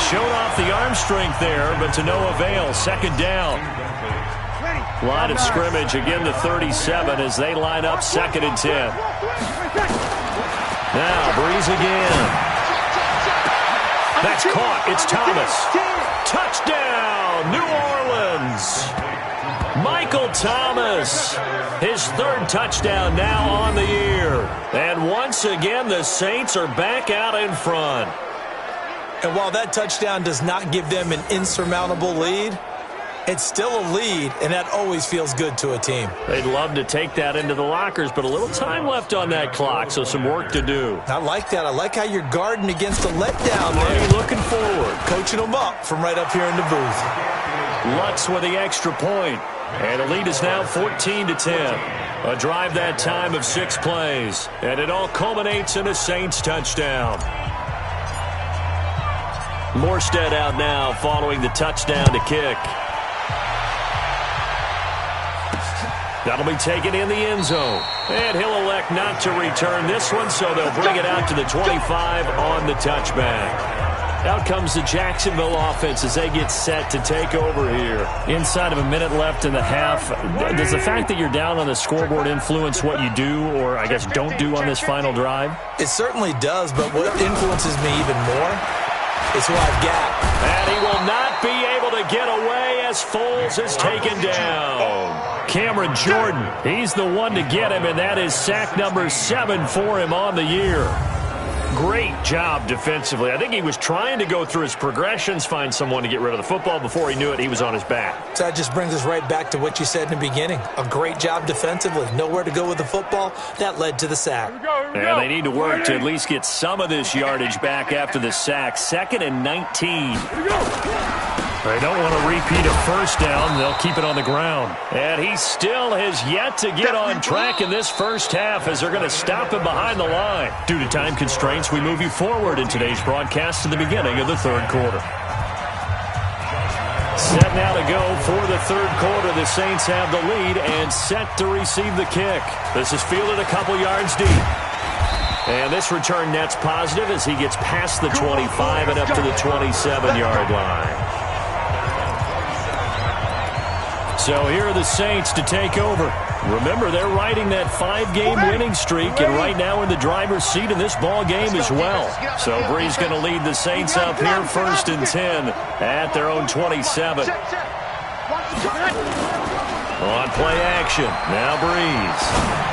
[SPEAKER 1] Showed off the arm strength there, but to no avail. Second down. Line of scrimmage, again the 37 as they line up 2nd and 10. Now Breeze again. That's caught. It's Thomas. Touchdown, New Orleans. Michael Thomas, his 3rd touchdown now on the year. And once again, the Saints are back out in front.
[SPEAKER 2] And while that touchdown does not give them an insurmountable lead, it's still a lead, and that always feels good to a team.
[SPEAKER 1] They'd love to take that into the lockers, but a little time left on that clock, so some work to do.
[SPEAKER 2] I like that. I like how you're guarding against a letdown there.
[SPEAKER 1] Looking forward.
[SPEAKER 2] Coaching them up from right up here in the booth.
[SPEAKER 1] Lutz with the extra point. And the lead is now 14 to 10. A drive that time of 6 plays. And it all culminates in a Saints touchdown. Morstead out now following the touchdown to kick. That'll be taken in the end zone. And he'll elect not to return this one, so they'll bring it out to the 25 on the touchback. Out comes the Jacksonville offense as they get set to take over here. Inside of a minute left in the half, does the fact that you're down on the scoreboard influence what you do or, I guess, don't do on this final drive?
[SPEAKER 2] It certainly does, but what influences me even more is who I've got.
[SPEAKER 1] And he will not be able to get away as Foles is taken down. Cameron Jordan, he's the one to get him, and that is sack number 7 for him on the year. Great job defensively. I think he was trying to go through his progressions, find someone to get rid of the football. Before he knew it, he was on his back.
[SPEAKER 2] So that just brings us right back to what you said in the beginning. A great job defensively. Nowhere to go with the football. That led to the sack.
[SPEAKER 1] And they need to work to at least get some of this yardage back after the sack. 2nd and 19. They don't want to repeat a first down. They'll keep it on the ground. And he still has yet to get on track in this first half as they're going to stop him behind the line. Due to time constraints, we move you forward in today's broadcast to the beginning of the 3rd quarter. Set now to go for the 3rd quarter. The Saints have the lead and set to receive the kick. This is fielded a couple yards deep. And this return net's positive as he gets past the 25 and up to the 27-yard line. So here are the Saints to take over. Remember, they're riding that 5-game winning streak, and right now in the driver's seat in this ball game as well. So Breeze going to lead the Saints up here 1st and 10 at their own 27. On play action, now Breeze.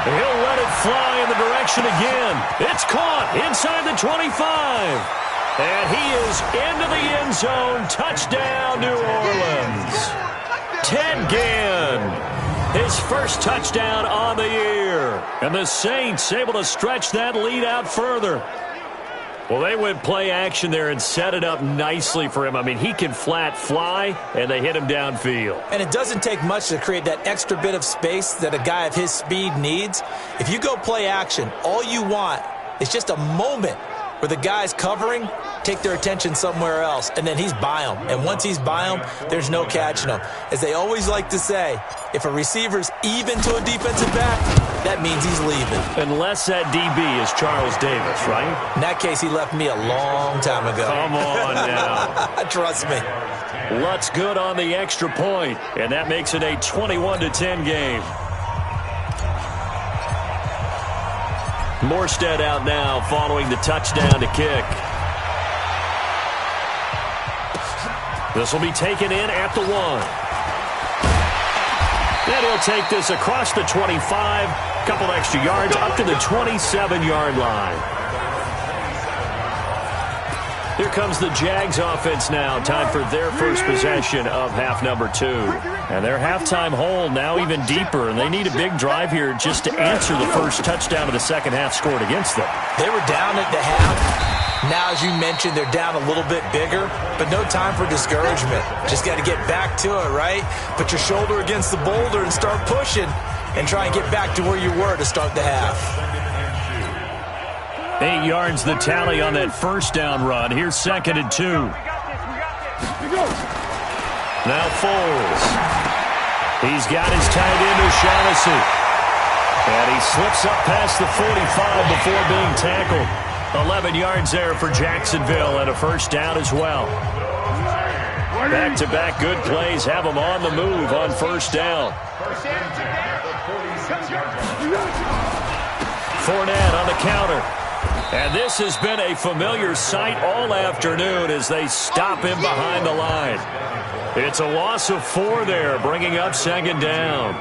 [SPEAKER 1] He'll let it fly in the direction again. It's caught inside the 25. And he is into the end zone. Touchdown, New Orleans. Ted Ginn, his first touchdown on the year. And the Saints able to stretch that lead out further. Well, they went play action there and set it up nicely for him. I mean, he can flat fly, and they hit him downfield.
[SPEAKER 2] And it doesn't take much to create that extra bit of space that a guy of his speed needs. If you go play action, all you want is just a moment where the guy's covering, take their attention somewhere else, and then he's by him. And once he's by him, there's no catching him. As they always like to say, if a receiver's even to a defensive back, that means he's leaving.
[SPEAKER 1] Unless that DB is Charles Davis, right?
[SPEAKER 2] In that case, he left me a long time ago.
[SPEAKER 1] Come on now.
[SPEAKER 2] Trust me.
[SPEAKER 1] Lutz good on the extra point, and that makes it a 21-10 game. Morstead out now following the touchdown to kick. This will be taken in at the 1. And he'll take this across the 25. Couple extra yards up to the 27-yard line. Here comes the Jags offense now. Time for their first possession of half number 2. And their halftime hole now even deeper, and they need a big drive here just to answer the first touchdown of the second half scored against them.
[SPEAKER 2] They were down at the half. Now, as you mentioned, they're down a little bit bigger, but no time for discouragement. Just got to get back to it, right? Put your shoulder against the boulder and start pushing and try and get back to where you were to start the half.
[SPEAKER 1] 8 yards the tally on that first down run. Here's 2nd and 2. Now Foles. He's got his tight end O'Shaughnessy. And he slips up past the 45 before being tackled. 11 yards there for Jacksonville and a first down as well. Back-to-back good plays have them on the move on first down. Fournette on the counter. And this has been a familiar sight all afternoon as they stop him behind the line. It's a loss of 4 there, bringing up 2nd down.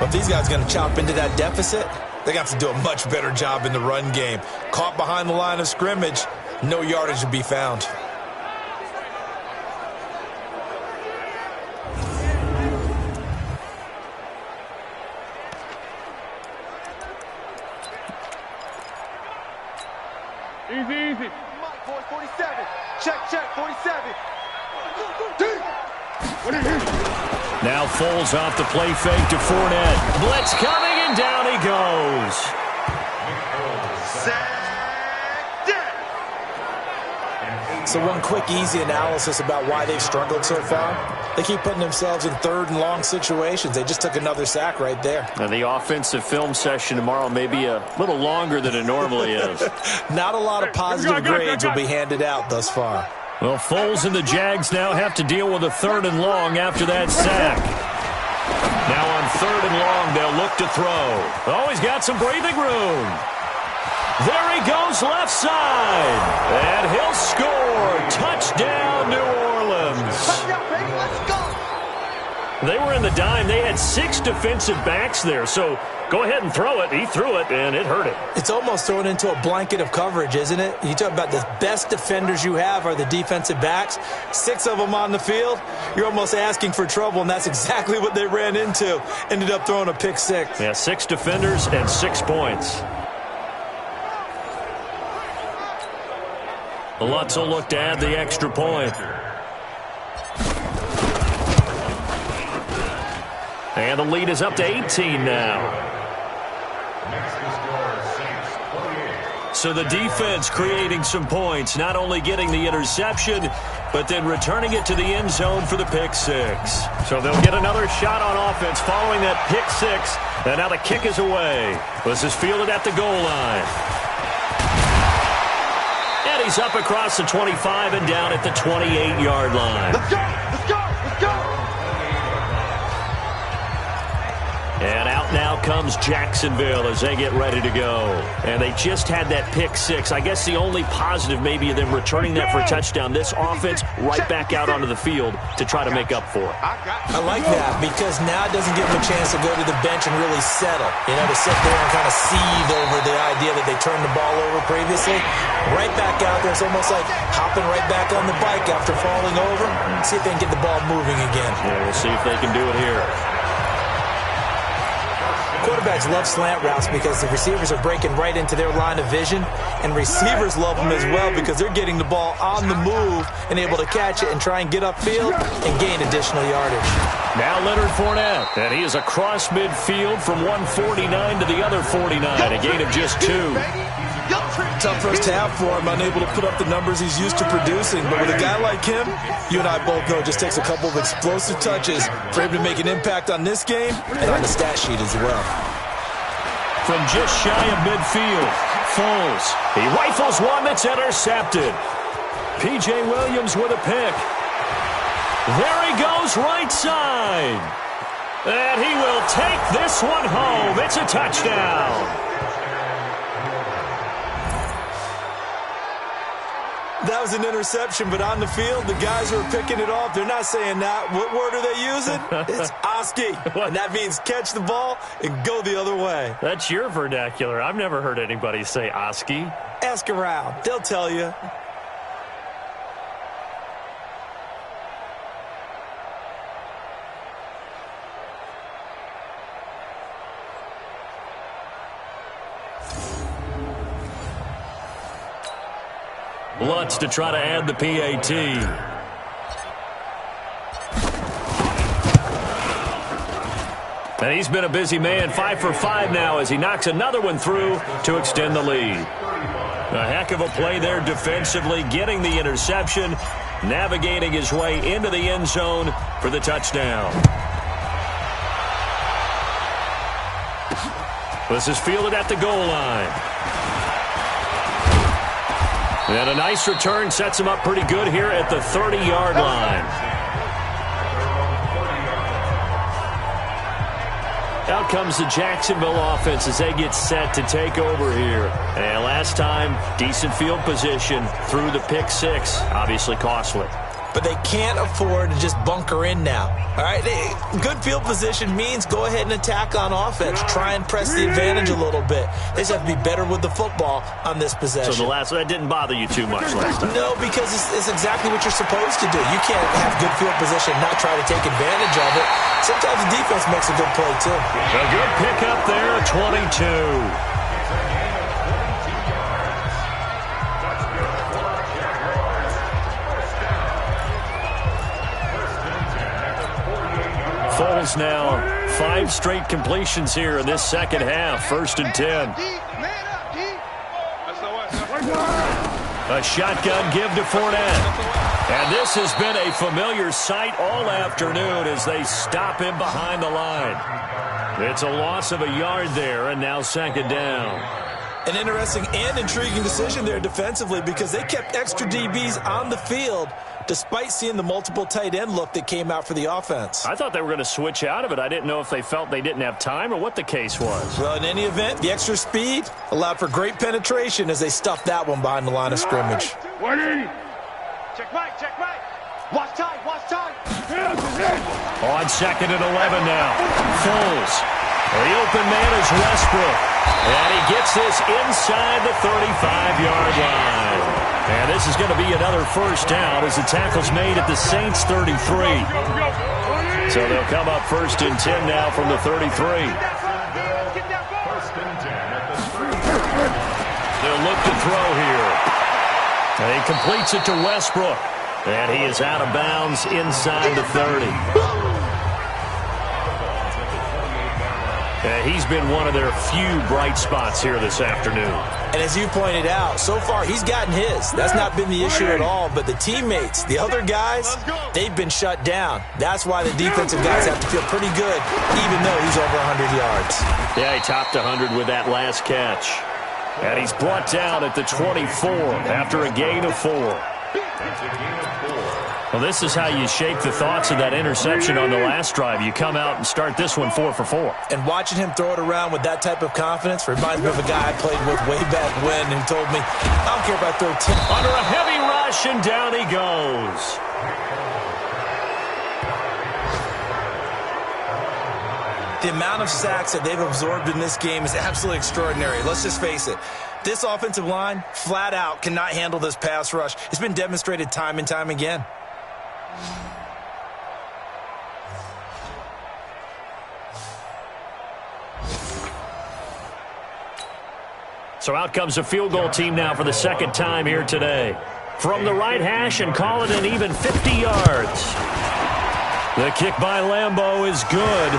[SPEAKER 2] If these guys are going to chop into that deficit, they're going to have to do a much better job in the run game. Caught behind the line of scrimmage, no yardage to be found.
[SPEAKER 3] Easy. Mike, boy, 47. Check, 47.
[SPEAKER 1] Now Foles off the play fake to Fournette. Blitz coming, and down he goes.
[SPEAKER 2] So one quick, easy analysis about why they've struggled so far. They keep putting themselves in 3rd and long situations. They just took another sack right there.
[SPEAKER 1] And the offensive film session tomorrow may be a little longer than it normally is.
[SPEAKER 2] Not a lot of positive grades will be handed out thus far.
[SPEAKER 1] Well, Foles and the Jags now have to deal with a 3rd and long after that sack. Now on 3rd and long, they'll look to throw. Oh, he's got some breathing room. There he goes left side. And he'll score. Touchdown, New Orleans.
[SPEAKER 3] Touchdown, baby, let's go.
[SPEAKER 1] They were in the dime. They had 6 defensive backs there. So go ahead and throw it. He threw it, and it hurt him.
[SPEAKER 2] It's almost thrown into a blanket of coverage, isn't it? You talk about the best defenders you have are the defensive backs. 6 of them on the field. You're almost asking for trouble, and that's exactly what they ran into. Ended up throwing a pick 6.
[SPEAKER 1] Yeah, 6 defenders and 6 points. Lutz will look to add the extra point. And the lead is up to 18 now. So the defense creating some points, not only getting the interception, but then returning it to the end zone for the pick 6. So they'll get another shot on offense following that pick 6. And now the kick is away. This is fielded at the goal line. And he's up across the 25 and down at the 28-yard line.
[SPEAKER 3] Let's go.
[SPEAKER 1] And out now comes Jacksonville as they get ready to go. And they just had that pick 6. I guess the only positive maybe of them returning that for a touchdown. This offense right back out onto the field to try to make up for it.
[SPEAKER 2] I like that because now it doesn't give them a chance to go to the bench and really settle. You know, to sit there and kind of seethe over the idea that they turned the ball over previously. Right back out there. It's almost like hopping right back on the bike after falling over. See if they can get the ball moving again.
[SPEAKER 1] Yeah, we'll see if they can do it here.
[SPEAKER 2] Quarterbacks love slant routes because the receivers are breaking right into their line of vision, and receivers love them as well because they're getting the ball on the move and able to catch it and try and get upfield and gain additional yardage.
[SPEAKER 1] Now Leonard Fournette, and he is across midfield from 149 to the other 49, a gain of just 2.
[SPEAKER 2] Tough first half for him, unable to put up the numbers he's used to producing. But with a guy like him, you and I both know it just takes a couple of explosive touches for him to make an impact on this game and on the stat sheet as well.
[SPEAKER 1] From just shy of midfield, Foles. He rifles one that's intercepted. P.J. Williams with a pick. There he goes right side. And he will take this one home. It's a touchdown.
[SPEAKER 2] That was an interception, but on the field, the guys who are picking it off, they're not saying that. What word are they using? It's Oski. And that means catch the ball and go the other way.
[SPEAKER 1] That's your vernacular. I've never heard anybody say Oski.
[SPEAKER 2] Ask around. They'll tell you.
[SPEAKER 1] Lutz to try to add the PAT. And he's been a busy man, 5 for 5 now as he knocks another one through to extend the lead. A heck of a play there defensively, getting the interception, navigating his way into the end zone for the touchdown. This is fielded at the goal line. And a nice return sets him up pretty good here at the 30-yard line. Out comes the Jacksonville offense as they get set to take over here. And last time, decent field position through the pick six. Obviously costly.
[SPEAKER 2] But they can't afford to just bunker in now. All right, good field position means go ahead and attack on offense. Try and press the advantage a little bit. They just have to be better with the football on this possession.
[SPEAKER 1] So that didn't bother you too much last time?
[SPEAKER 2] No, because it's exactly what you're supposed to do. You can't have good field position and not try to take advantage of it. Sometimes the defense makes a good play, too.
[SPEAKER 1] A good pickup there, 22. Foles now 5 straight completions here in this second half. 1st and 10. A shotgun give to Fournette. And this has been a familiar sight all afternoon as they stop him behind the line. It's a loss of a yard there, and now 2nd down.
[SPEAKER 2] An interesting and intriguing decision there defensively because they kept extra DBs on the field despite seeing the multiple tight end look that came out for the offense.
[SPEAKER 1] I thought they were going to switch out of it. I didn't know if they felt they didn't have time or what the case was.
[SPEAKER 2] Well, in any event, the extra speed allowed for great penetration as they stuffed that one behind the line of scrimmage.
[SPEAKER 3] 180. Check right. Watch time.
[SPEAKER 1] On 2nd and 11 now. Foles. The open man is Westbrook. And he gets this inside the 35-yard line. And this is going to be another 1st down as the tackle's made at the Saints' 33. So they'll come up 1st and 10 now from the 33.
[SPEAKER 4] 1st and 10 at the 3.
[SPEAKER 1] They'll look to throw here. And he completes it to Westbrook. And he is out of bounds inside the 30. He's been one of their few bright spots here this afternoon.
[SPEAKER 2] And as you pointed out, so far he's gotten his. That's not been the issue at all. But the teammates, the other guys, they've been shut down. That's why the defensive guys have to feel pretty good, even though he's over 100 yards.
[SPEAKER 1] Yeah, he topped 100 with that last catch. And he's brought down at the 24 after a gain of 4. Well, this is how you shape the thoughts of that interception on the last drive. You come out and start this one 4 for 4.
[SPEAKER 2] And watching him throw it around with that type of confidence reminds me of a guy I played with way back when who told me, I don't care if I throw 10.
[SPEAKER 1] Under a heavy rush, and down he goes.
[SPEAKER 2] The amount of sacks that they've absorbed in this game is absolutely extraordinary. Let's just face it. This offensive line, flat out, cannot handle this pass rush. It's been demonstrated time and time again.
[SPEAKER 1] So out comes a field goal team now for the 2nd time here today. From the right hash and call it an even 50 yards. The kick by Lambeau is good.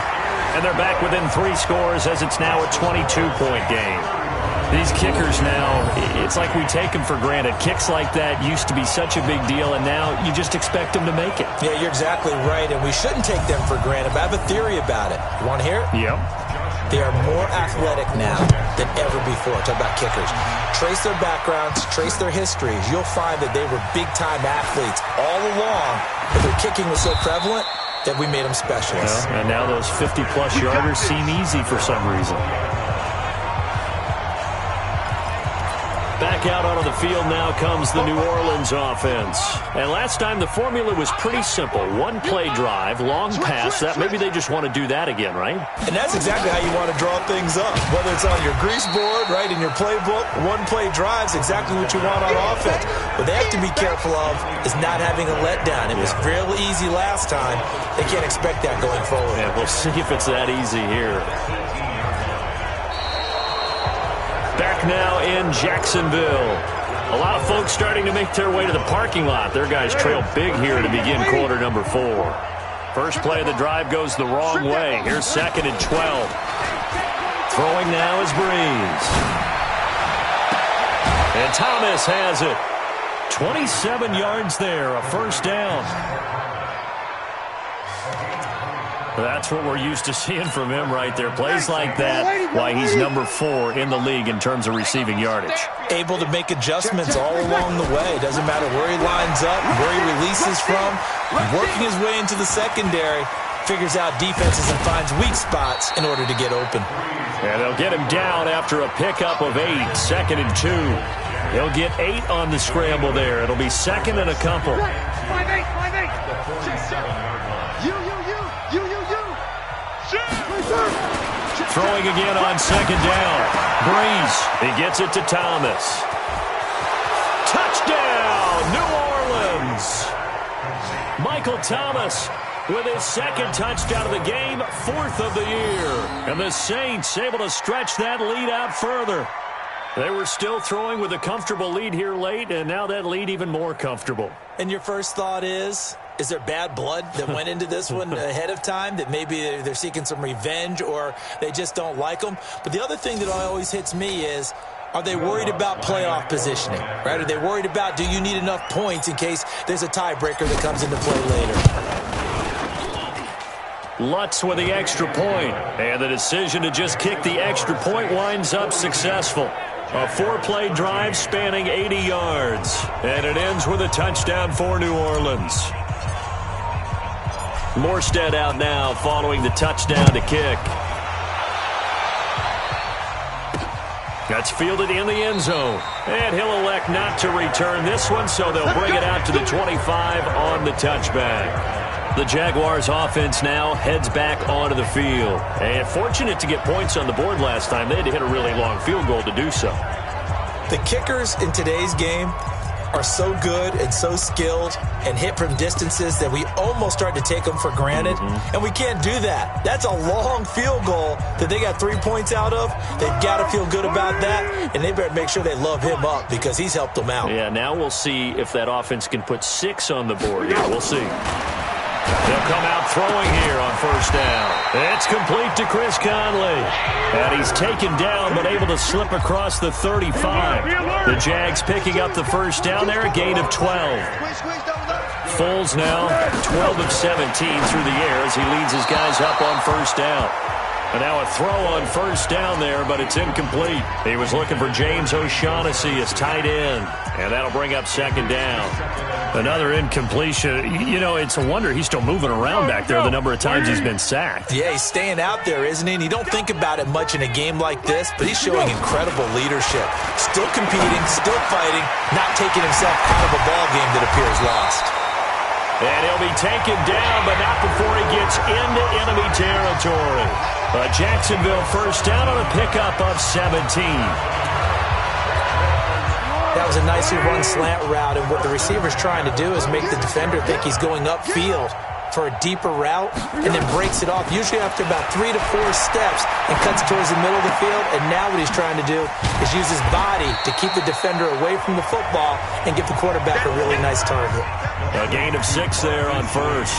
[SPEAKER 1] And they're back within 3 scores as it's now a 22-point game. These kickers now, it's like we take them for granted. Kicks like that used to be such a big deal, and now you just expect them to make it.
[SPEAKER 2] Yeah, you're exactly right, and we shouldn't take them for granted, but I have a theory about it. You want to hear it?
[SPEAKER 1] Yep.
[SPEAKER 2] They are more athletic now than ever before. Talk about kickers. Trace their backgrounds, trace their histories. You'll find that they were big-time athletes all along, but their kicking was so prevalent that we made them specialists.
[SPEAKER 1] Well, and now those 50-plus yarders seem easy for some reason. Back out onto the field now comes the New Orleans offense. And last time the formula was pretty simple. 1-play drive, long pass. That maybe they just want to do that again, right?
[SPEAKER 2] And that's exactly how you want to draw things up. Whether it's on your grease board, right, in your playbook, 1-play drive's exactly what you want on offense. What they have to be careful of is not having a letdown. It was real easy last time. They can't expect that going forward.
[SPEAKER 1] Yeah, we'll see if it's that easy here. Back now in Jacksonville. A lot of folks starting to make their way to the parking lot. Their guys trail big here to begin quarter number 4. First play of the drive goes the wrong way. Here's 2nd and 12. Throwing now is Breeze. And Thomas has it. 27 yards there, a first down. That's what we're used to seeing from him right there. Plays like that, why he's number 4 in the league in terms of receiving yardage.
[SPEAKER 2] Able to make adjustments all along the way. Doesn't matter where he lines up, where he releases from. Working his way into the secondary, figures out defenses and finds weak spots in order to get open.
[SPEAKER 1] And they'll get him down after a pickup of 8, 2nd and 2. He'll get 8 on the scramble there. It'll be 2nd and a couple.
[SPEAKER 3] 5-8.
[SPEAKER 1] Throwing again on 2nd down. Breeze, he gets it to Thomas. Touchdown, New Orleans. Michael Thomas with his 2nd touchdown of the game, 4th of the year. And the Saints able to stretch that lead out further. They were still throwing with a comfortable lead here late, and now that lead even more comfortable.
[SPEAKER 2] And your first thought is there bad blood that went into this one ahead of time, that maybe they're seeking some revenge or they just don't like them? But the other thing that always hits me is, are they worried about playoff positioning? Right? Are they worried about, do you need enough points in case there's a tiebreaker that comes into play later?
[SPEAKER 1] Lutz with the extra point, and the decision to just kick the extra point winds up successful. A 4-play drive spanning 80 yards, and it ends with a touchdown for New Orleans. Morstead out now following the touchdown to kick. That's fielded in the end zone, and he'll elect not to return this one, so they'll bring it out to the 25 on the touchback. The Jaguars offense now heads back onto the field. And fortunate to get points on the board last time. They had to hit a really long field goal to do so.
[SPEAKER 2] The kickers in today's game are so good and so skilled and hit from distances that we almost start to take them for granted. And we can't do that. That's a long field goal that they got 3 points out of. They've got to feel good about that, and they better make sure they love him up because he's helped them out.
[SPEAKER 1] Yeah, now we'll see if that offense can put 6 on the board. Yeah, we'll see. They'll come out throwing here on first down. It's complete to Chris Conley. And he's taken down but able to slip across the 35. The Jags picking up the first down there, a gain of 12. Foles now 12 of 17 through the air as he leads his guys up on first down. And now a throw on first down there, but it's incomplete. He was looking for James O'Shaughnessy as tight end, and that'll bring up second down. Another incompletion. You know, it's a wonder he's still moving around back there the number of times he's been sacked.
[SPEAKER 2] Yeah, he's staying out there, isn't he? And you don't think about it much in a game like this, but he's showing incredible leadership. Still competing, still fighting, not taking himself out of a ball game that appears lost.
[SPEAKER 1] And he'll be taken down, but not before he gets into enemy territory. A Jacksonville first down on a pickup of 17.
[SPEAKER 2] That was a nicely run slant route, and what the receiver's trying to do is make the defender think he's going upfield for a deeper route and then breaks it off, usually after about 3 to 4 steps, and cuts towards the middle of the field. And now what he's trying to do is use his body to keep the defender away from the football and give the quarterback a really nice target.
[SPEAKER 1] A gain of 6 there on first.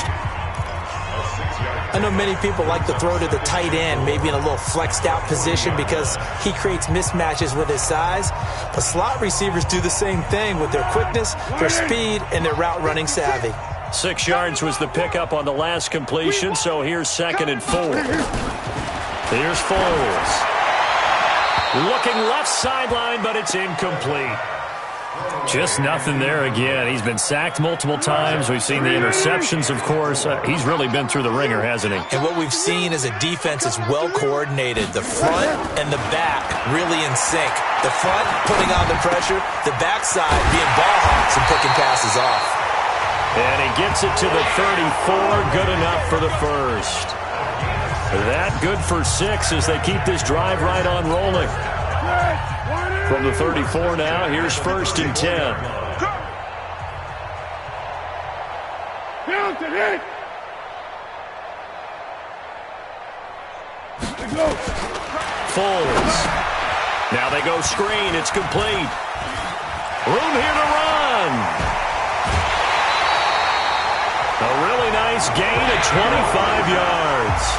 [SPEAKER 2] I know many people like to throw to the tight end, maybe in a little flexed out position because he creates mismatches with his size. But slot receivers do the same thing with their quickness, their speed, and their route running savvy.
[SPEAKER 1] 6 yards was the pickup on the last completion, so here's second and 4. Here's Foles. Looking left sideline, but it's incomplete. Just nothing there again. He's been sacked multiple times. We've seen the interceptions, of course. He's really been through the ringer, hasn't he?
[SPEAKER 2] And what we've seen is a defense that's well coordinated. The front and the back really in sync. The front putting on the pressure, the backside being ball hawks and picking passes off.
[SPEAKER 1] And he gets it to the 34. Good enough for the first. That good for 6 as they keep this drive right on rolling. From the 34 now, here's first and 10. Foles. Now they go screen. It's complete. Room here to run. A really nice gain of 25 yards.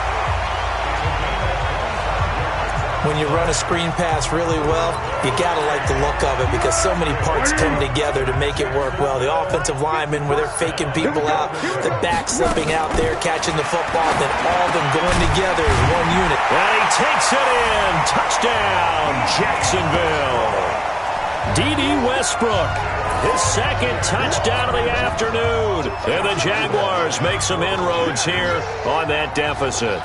[SPEAKER 2] When you run a screen pass really well, you got to like the look of it because so many parts come together to make it work well. The offensive linemen, where they're faking people out, the back slipping out there, catching the football, then all of them going together as one unit.
[SPEAKER 1] And he takes it in. Touchdown, Jacksonville. D.D. Westbrook, his second touchdown of the afternoon. And the Jaguars make some inroads here on that deficit.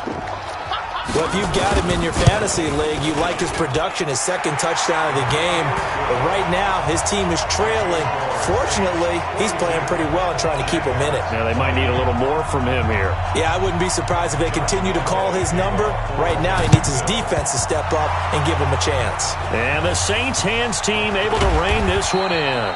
[SPEAKER 2] Well, if you've got him in your fantasy league, you like his production, his second touchdown of the game. But right now, his team is trailing. Fortunately, he's playing pretty well and trying to keep him in it.
[SPEAKER 1] Yeah, they might need a little more from him here.
[SPEAKER 2] Yeah, I wouldn't be surprised if they continue to call his number. Right now, he needs his defense to step up and give him a chance.
[SPEAKER 1] And the Saints hands team able to rein this one in.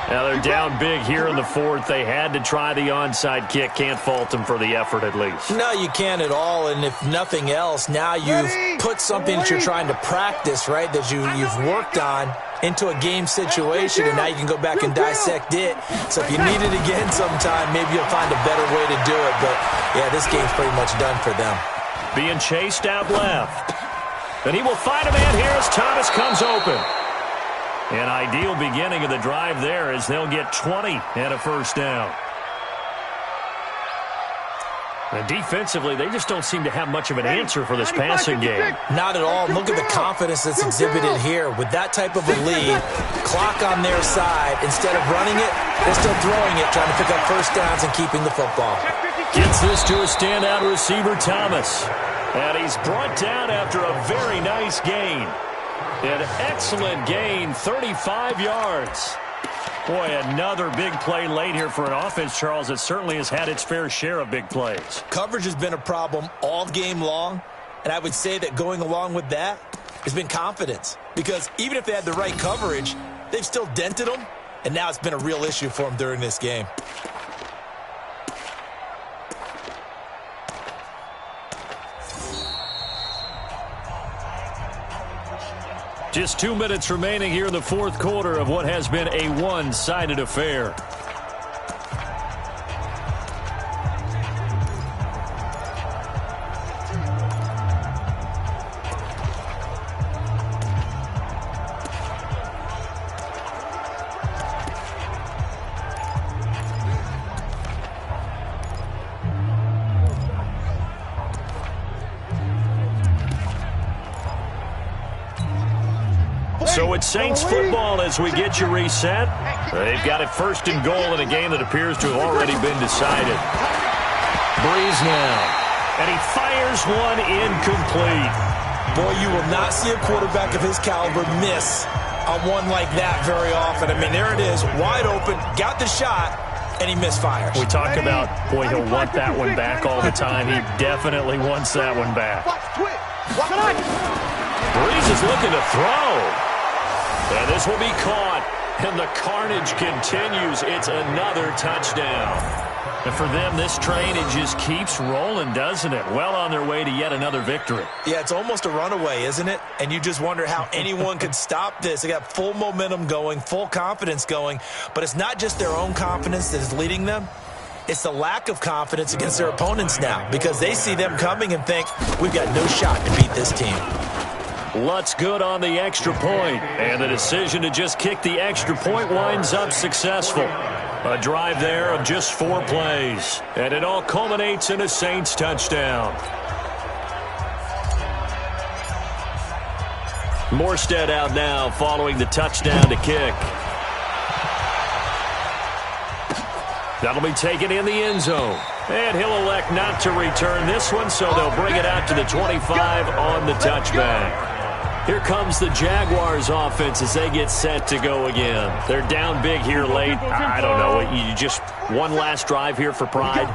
[SPEAKER 1] Now they're down big here in the fourth. They had to try the onside kick. Can't fault them for the effort at least.
[SPEAKER 2] No, you can't at all. And if nothing else, now you've put something that you're trying to practice, right, that you've worked on into a game situation, and now you can go back and dissect it. So if you need it again sometime, maybe you'll find a better way to do it. But, yeah, this game's pretty much done for them.
[SPEAKER 1] Being chased out left. And he will find a man here as Thomas comes open. An ideal beginning of the drive there as they'll get 20 and a first down. And defensively, they just don't seem to have much of an answer for this passing game.
[SPEAKER 2] Not at all. Look at the confidence that's exhibited here. With that type of a lead, clock on their side, instead of running it, they're still throwing it, trying to pick up first downs and keeping the football.
[SPEAKER 1] Gets this to a standout receiver, Thomas. And he's brought down after a very nice gain. An excellent gain, 35 yards. Boy, another big play late here for an offense, Charles, that certainly has had its fair share of big plays.
[SPEAKER 2] Coverage has been a problem all game long, and I would say that going along with that has been confidence. Because even if they had the right coverage, they've still dented them, and now it's been a real issue for them during this game.
[SPEAKER 1] Just 2 minutes remaining here in the fourth quarter of what has been a one-sided affair. So it's Saints football as we get you reset. They've got it first and goal in a game that appears to have already been decided. Breeze now. And he fires one incomplete.
[SPEAKER 2] Boy, you will not see a quarterback of his caliber miss on one like that very often. I mean, there it is, wide open, got the shot, and he misfires.
[SPEAKER 1] We talk about, boy, he'll want that one back all the time. He definitely wants that one back. Breeze is looking to throw. And this will be caught, and the carnage continues. It's another touchdown. And for them, this train, it just keeps rolling, doesn't it? Well on their way to yet another victory.
[SPEAKER 2] Yeah, it's almost a runaway, isn't it? And you just wonder how anyone could stop this. They got full momentum going, full confidence going. But it's not just their own confidence that is leading them. It's the lack of confidence against their opponents now because they see them coming and think, we've got no shot to beat this team.
[SPEAKER 1] Lutz good on the extra point, and the decision to just kick the extra point winds up successful. A drive there of just 4 plays, and it all culminates in a Saints touchdown. Morstead out now following the touchdown to kick. That'll be taken in the end zone. And he'll elect not to return this one, so they'll bring it out to the 25 on the touchback. Here comes the Jaguars offense as they get set to go again. They're down big here late. I don't know. You just one last drive here for pride.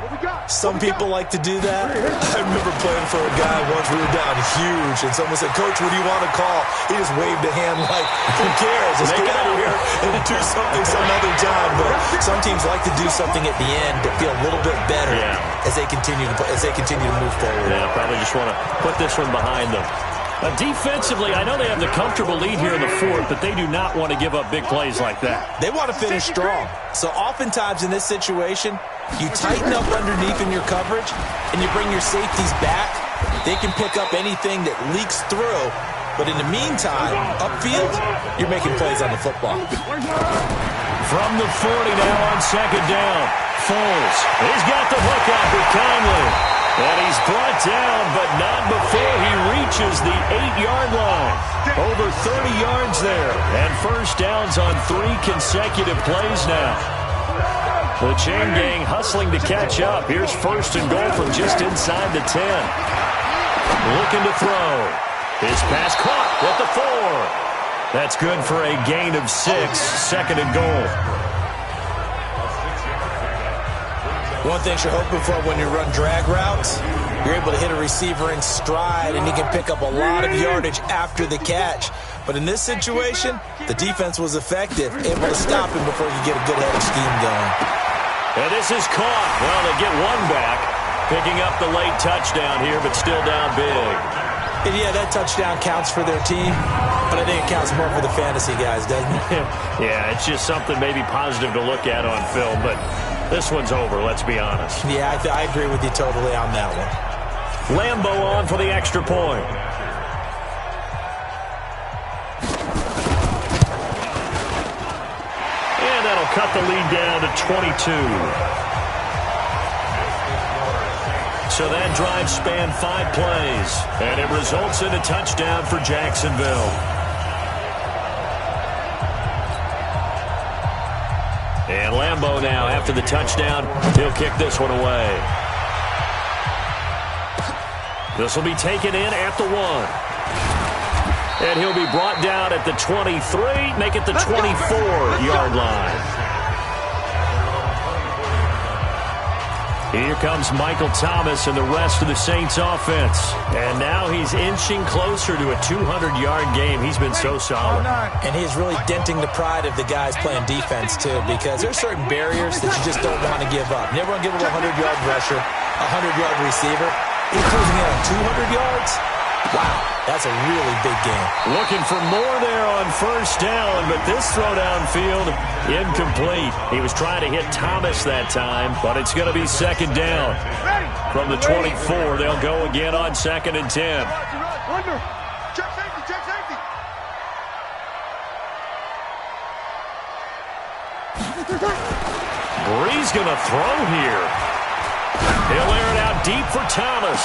[SPEAKER 2] Some people like to do that. I remember playing for a guy once. We were down huge, and someone said, "Coach, what do you want to call?" He just waved a hand like, "Who cares? Let's get out of here and do something some other time." But some teams like to do something at the end to feel a little bit better as they continue to move forward.
[SPEAKER 1] Yeah, probably just want to put this one behind them. Defensively, I know they have the comfortable lead here in the fourth, but they do not want to give up big plays like that.
[SPEAKER 2] They want to finish strong. So oftentimes in this situation, you tighten up underneath in your coverage, and you bring your safeties back. They can pick up anything that leaks through. But in the meantime, upfield, you're making plays on the football.
[SPEAKER 1] From the 40 now on second down. Foles. He's got the hook up with Conley. And he's brought down, but not before he reaches the 8-yard line. Over 30 yards there. And first downs on 3 consecutive plays now. The chain gang hustling to catch up. Here's first and goal from just inside the 10. Looking to throw. His pass caught at the 4. That's good for a gain of 6. Second and goal.
[SPEAKER 2] One thing you're hoping for when you run drag routes, you're able to hit a receiver in stride, and he can pick up a lot of yardage after the catch. But in this situation, the defense was effective, able to stop him before you get a good headed scheme going.
[SPEAKER 1] And this is caught. Well, they get one back, picking up the late touchdown here, but still down big.
[SPEAKER 2] And yeah, that touchdown counts for their team, but I think it counts more for the fantasy guys, doesn't it?
[SPEAKER 1] Yeah, it's just something maybe positive to look at on film, but this one's over, let's be honest.
[SPEAKER 2] Yeah, I agree with you totally on that one.
[SPEAKER 1] Lambo on for the extra point. And that'll cut the lead down to 22. So that drive spanned 5 plays, and it results in a touchdown for Jacksonville. And Lambo now, after the touchdown, he'll kick this one away. This will be taken in at the 1. And he'll be brought down at the 23, make it the 24-yard line. Here comes Michael Thomas and the rest of the Saints offense. And now he's inching closer to a 200-yard game. He's been so solid.
[SPEAKER 2] And he's really denting the pride of the guys playing defense, too, because there's certain barriers that you just don't want to give up. Never want to give up a 100-yard rusher, a 100-yard receiver. He's closing in on 200 yards. Wow, that's a really big game.
[SPEAKER 1] Looking for more there on first down, but this throw downfield, incomplete. He was trying to hit Thomas that time, but it's going to be second down. From the 24, they'll go again on second and 10.
[SPEAKER 3] Check safety, check safety.
[SPEAKER 1] Bree's going to throw here. He'll air it out deep for Thomas.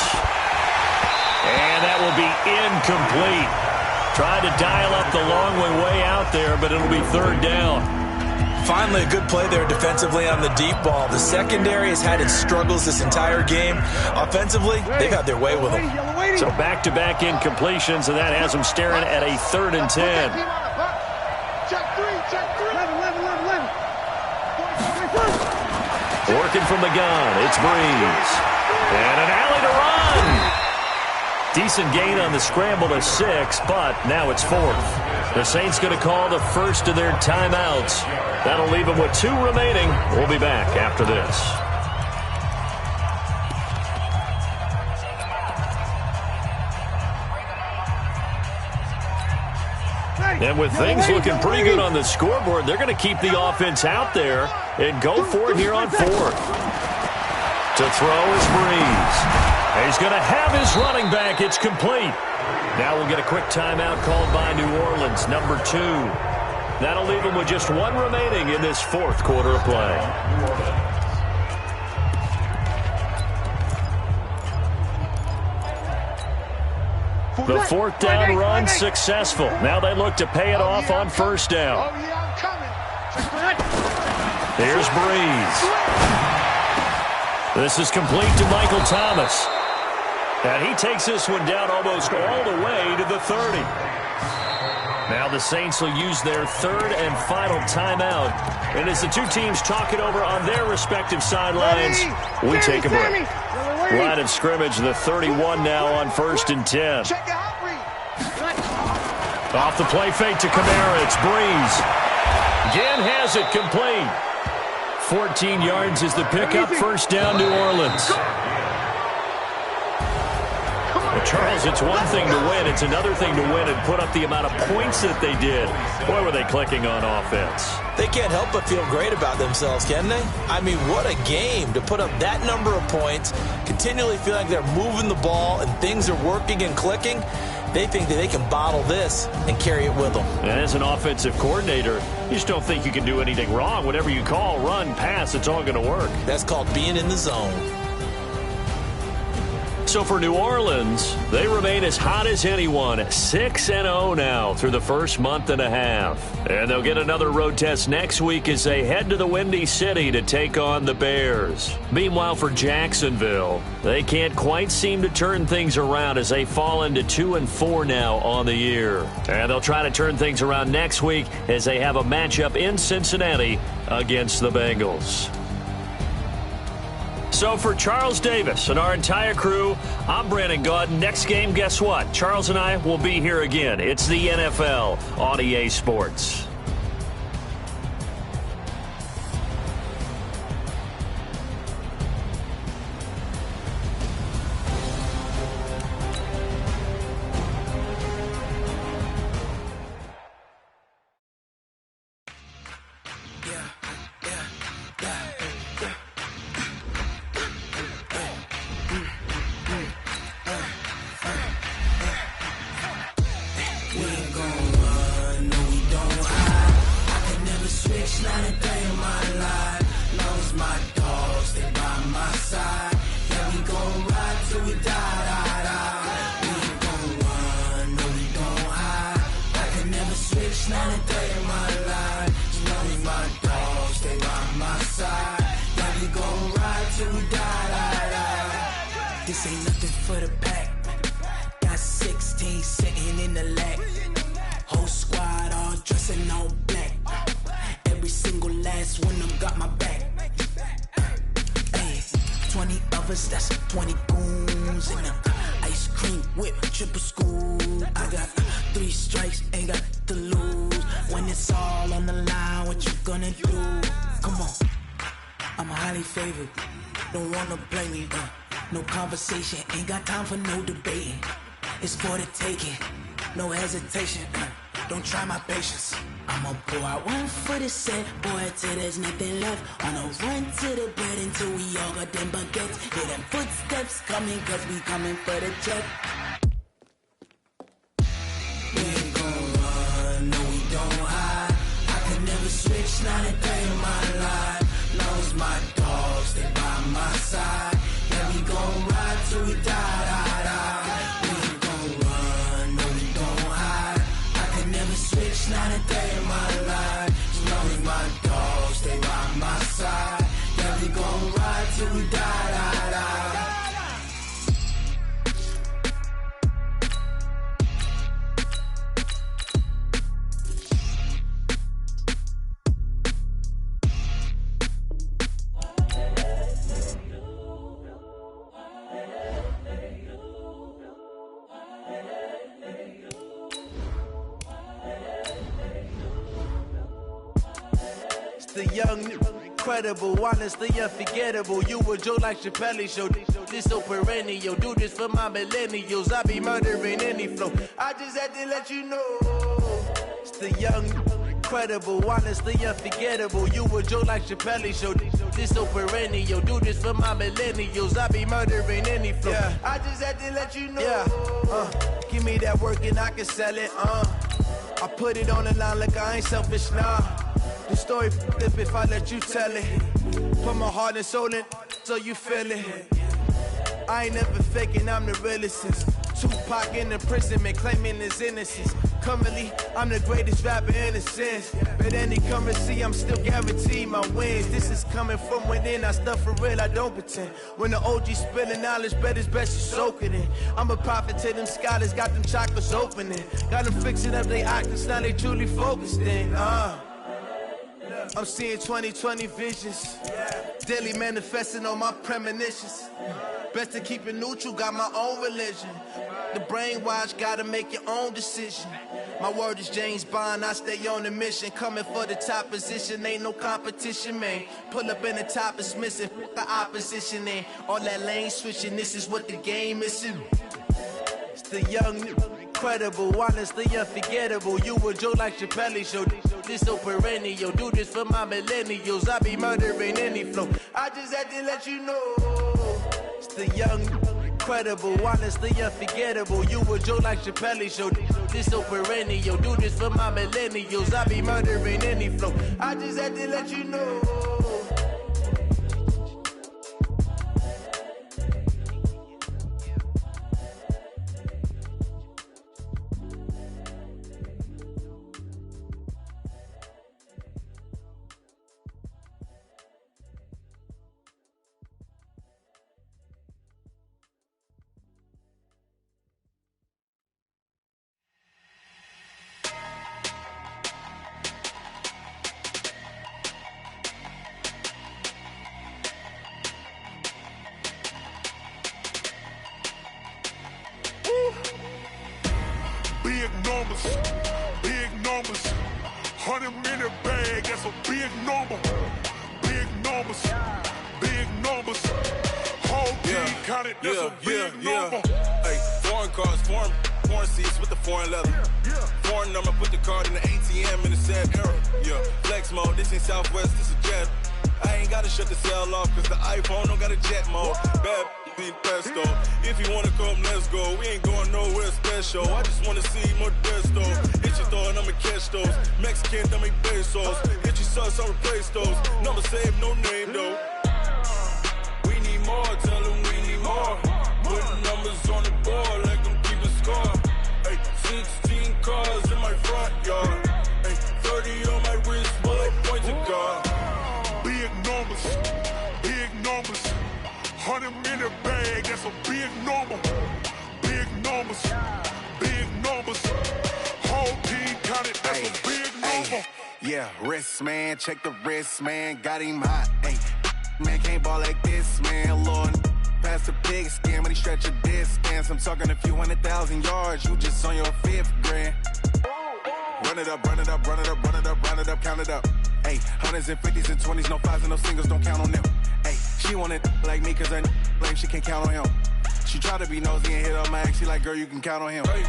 [SPEAKER 1] And that will be incomplete. Trying to dial up the long way out there, but it'll be third down.
[SPEAKER 2] Finally, a good play there defensively on the deep ball. The secondary has had its struggles this entire game. Offensively, they've had their way with them.
[SPEAKER 1] So back-to-back incompletions, and that has them staring at a third and 10.
[SPEAKER 3] Check 3, check 3. 11.
[SPEAKER 1] Working from the gun, it's Breeze. And an alley to run. Decent gain on the scramble to 6, but now it's 4th. The Saints going to call the first of their timeouts. That'll leave them with 2 remaining. We'll be back after this. And with things looking pretty good on the scoreboard, they're going to keep the offense out there and go for it here on 4th. To throw is Breeze. He's going to have his running back. It's complete. Now we'll get a quick timeout called by New Orleans, number 2. That'll leave them with just 1 remaining in this 4th quarter of play. The 4th down run successful. Now they look to pay it off on first down.
[SPEAKER 3] Oh, yeah, I'm coming.
[SPEAKER 1] Here's Breeze. This is complete to Michael Thomas. And he takes this one down almost all the way to the 30. Now the Saints will use their third and final timeout. And as the two teams talk it over on their respective sidelines, we take a break. Line of scrimmage, the 31 now on 1st and 10.
[SPEAKER 3] Check it out, Reed.
[SPEAKER 1] Off the play fake to Kamara, it's Breeze. Again has it complete. 14 yards is the pickup, first down, New Orleans. Well, Charles, it's one thing to win. It's another thing to win and put up the amount of points that they did. Boy, were they clicking on offense.
[SPEAKER 2] They can't help but feel great about themselves, can they? I mean, what a game to put up that number of points, continually feel like they're moving the ball and things are working and clicking. They think that they can bottle this and carry it with them.
[SPEAKER 1] And as an offensive coordinator, you just don't think you can do anything wrong. Whatever you call, run, pass, it's all going to work.
[SPEAKER 2] That's called being in the zone.
[SPEAKER 1] So for New Orleans, they remain as hot as anyone, 6-0 now through the first month and a half. And they'll get another road test next week as they head to the Windy City to take on the Bears. Meanwhile, for Jacksonville, they can't quite seem to turn things around as they fall into 2-4 now on the year. And they'll try to turn things around next week as they have a matchup in Cincinnati against the Bengals. So for Charles Davis and our entire crew, I'm Brandon Gaudin. Next game, guess what? Charles and I will be here again. It's the NFL on EA Sports.
[SPEAKER 7] This ain't nothing for the pack. Got 16 sitting in the lag. Whole squad all dressing all black. Every single last one of them got my back. Hey, 20 of us, that's 20 goons in the ice cream whip, triple school. I got 3 strikes, ain't got to lose. When it's all on the line, what you gonna do? Come on, I'm highly favored. Don't wanna blame me. No conversation, ain't got time for no debating. It's for the taking, no hesitation. Don't try my patience. I'ma pour out one for the set, boy, till there's nothing left. On a run to the bread until we all got them baguettes. Hear them footsteps coming, cause we coming for the check. We ain't gon' run, no we don't hide. I can never switch, not a day in my life. Long as my dogs, they by my side. Yeah, we gon' ride till we die, die, die. We ain't gon' run, no we don't hide. I can never switch, not a day in my life. As long as my dogs, stay by my side. Yeah, we gon' ride till we die, die, die.
[SPEAKER 8] The young, incredible, honestly unforgettable. You a joke like Chappelle Show. This so perennial. Do this for my millennials. I be murdering any flow. I just had to let you know. It's the young, incredible, honestly unforgettable. You a joke like Chappelle Show. This so perennial. Do this for my millennials. I be murdering any flow. Yeah. I just had to let you know. Yeah. Give me that work and I can sell it. I put it on the line like I ain't selfish now. The story flip if I let you tell it. Put my heart and soul in so you feel it. I ain't never faking, I'm the realest since Tupac in imprisonment, claiming his innocence. Currently, I'm the greatest rapper in a sense. But any currency, I'm still guaranteed my wins. This is coming from within, I stuff for real, I don't pretend. When the OG spilling knowledge, bet it's best you soak it in. I'm a prophet to them scholars, got them chakras opening. Got them fixing up they octaves, now they truly focused in. I'm seeing 2020 visions, daily manifesting on my premonitions. Best to keep it neutral, got my own religion. The brainwash, gotta make your own decision. My word is James Bond, I stay on a mission. Coming for the top position, ain't no competition, man. Pull up in the top, it's missing, the opposition, and all that lane switching, this is what the game is. It's the young, incredible, honestly unforgettable. You a Joe like Chappelle show, this so perennial. Do this for my millennials, I be murdering any flow. I just had to let you know. It's the young, incredible, honestly unforgettable. You a Joe like Chappelle show, this so perennial. Do this for my millennials, I be murdering any flow. I just had to let you know.
[SPEAKER 9] Big numbers, 100-minute bag, that's a big number. Big numbers, whole team counted, that's a big number.
[SPEAKER 10] Hey, foreign cars, foreign seats with the foreign leather. Foreign number, put the card in the ATM in the sad era. Yeah, flex mode, this ain't Southwest, this is jet. I ain't gotta shut the cell off, cause the iPhone don't got a jet mode. Bad be pesto. If you wanna come, let's go. We ain't going nowhere special. I just wanna see more desto. Hit your thought, I'ma catch those. Mexican, dummy pesos. Hit your sauce, I'll replace those. Number saved, no name though. We need more, tell them we need more. Putting numbers on the board, like them keeping score. Hey, 16 cars in my front yard. Hey, 30 on my wrist, while I point to God.
[SPEAKER 9] Big numbers, 100-minute bag, that's a big number. Big numbers, whole team counted, that's a big number.
[SPEAKER 11] Yeah, wrist man, check the wrist man, got him hot. Ay, man can't ball like this, man. Lord, past the pig skin, but he stretch a distance. I'm talking a few 100,000 yards, you just on your 5th grand. Run it up, count it up. Ay, hundreds and 50s and 20s, no 5s and no singles, don't count on them. Ay, she want it like me, cause her like she can't count on him. She try to be nosy and hit up my ex, she like, girl, you can count on him.
[SPEAKER 10] Hey,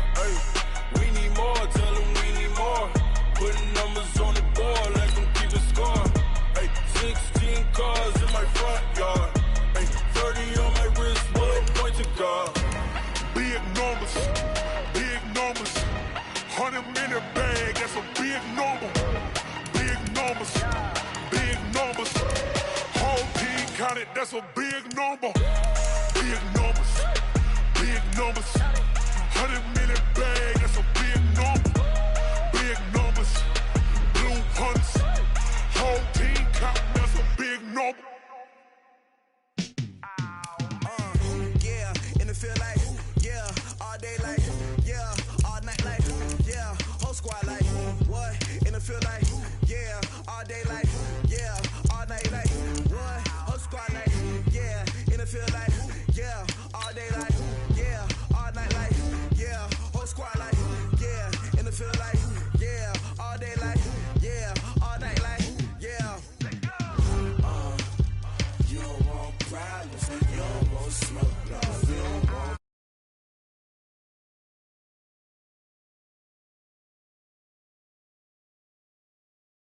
[SPEAKER 10] we need more, tell them we need more. Putting numbers on the board, like them keeping score. Hey, 16 cars in my front yard. Hey, 30 on my wrist, while I point to God.
[SPEAKER 9] Big numbers, 100-minute bag, that's a big number. Big numbers, whole team counted, that's a big number. Big numbers, 100-minute bag, that's a big number. Big numbers, blue hunts, whole team counted, that's a big number.
[SPEAKER 8] Yeah, in the field like, yeah, all day like, yeah, all night like, yeah, whole squad like, what? In the field like,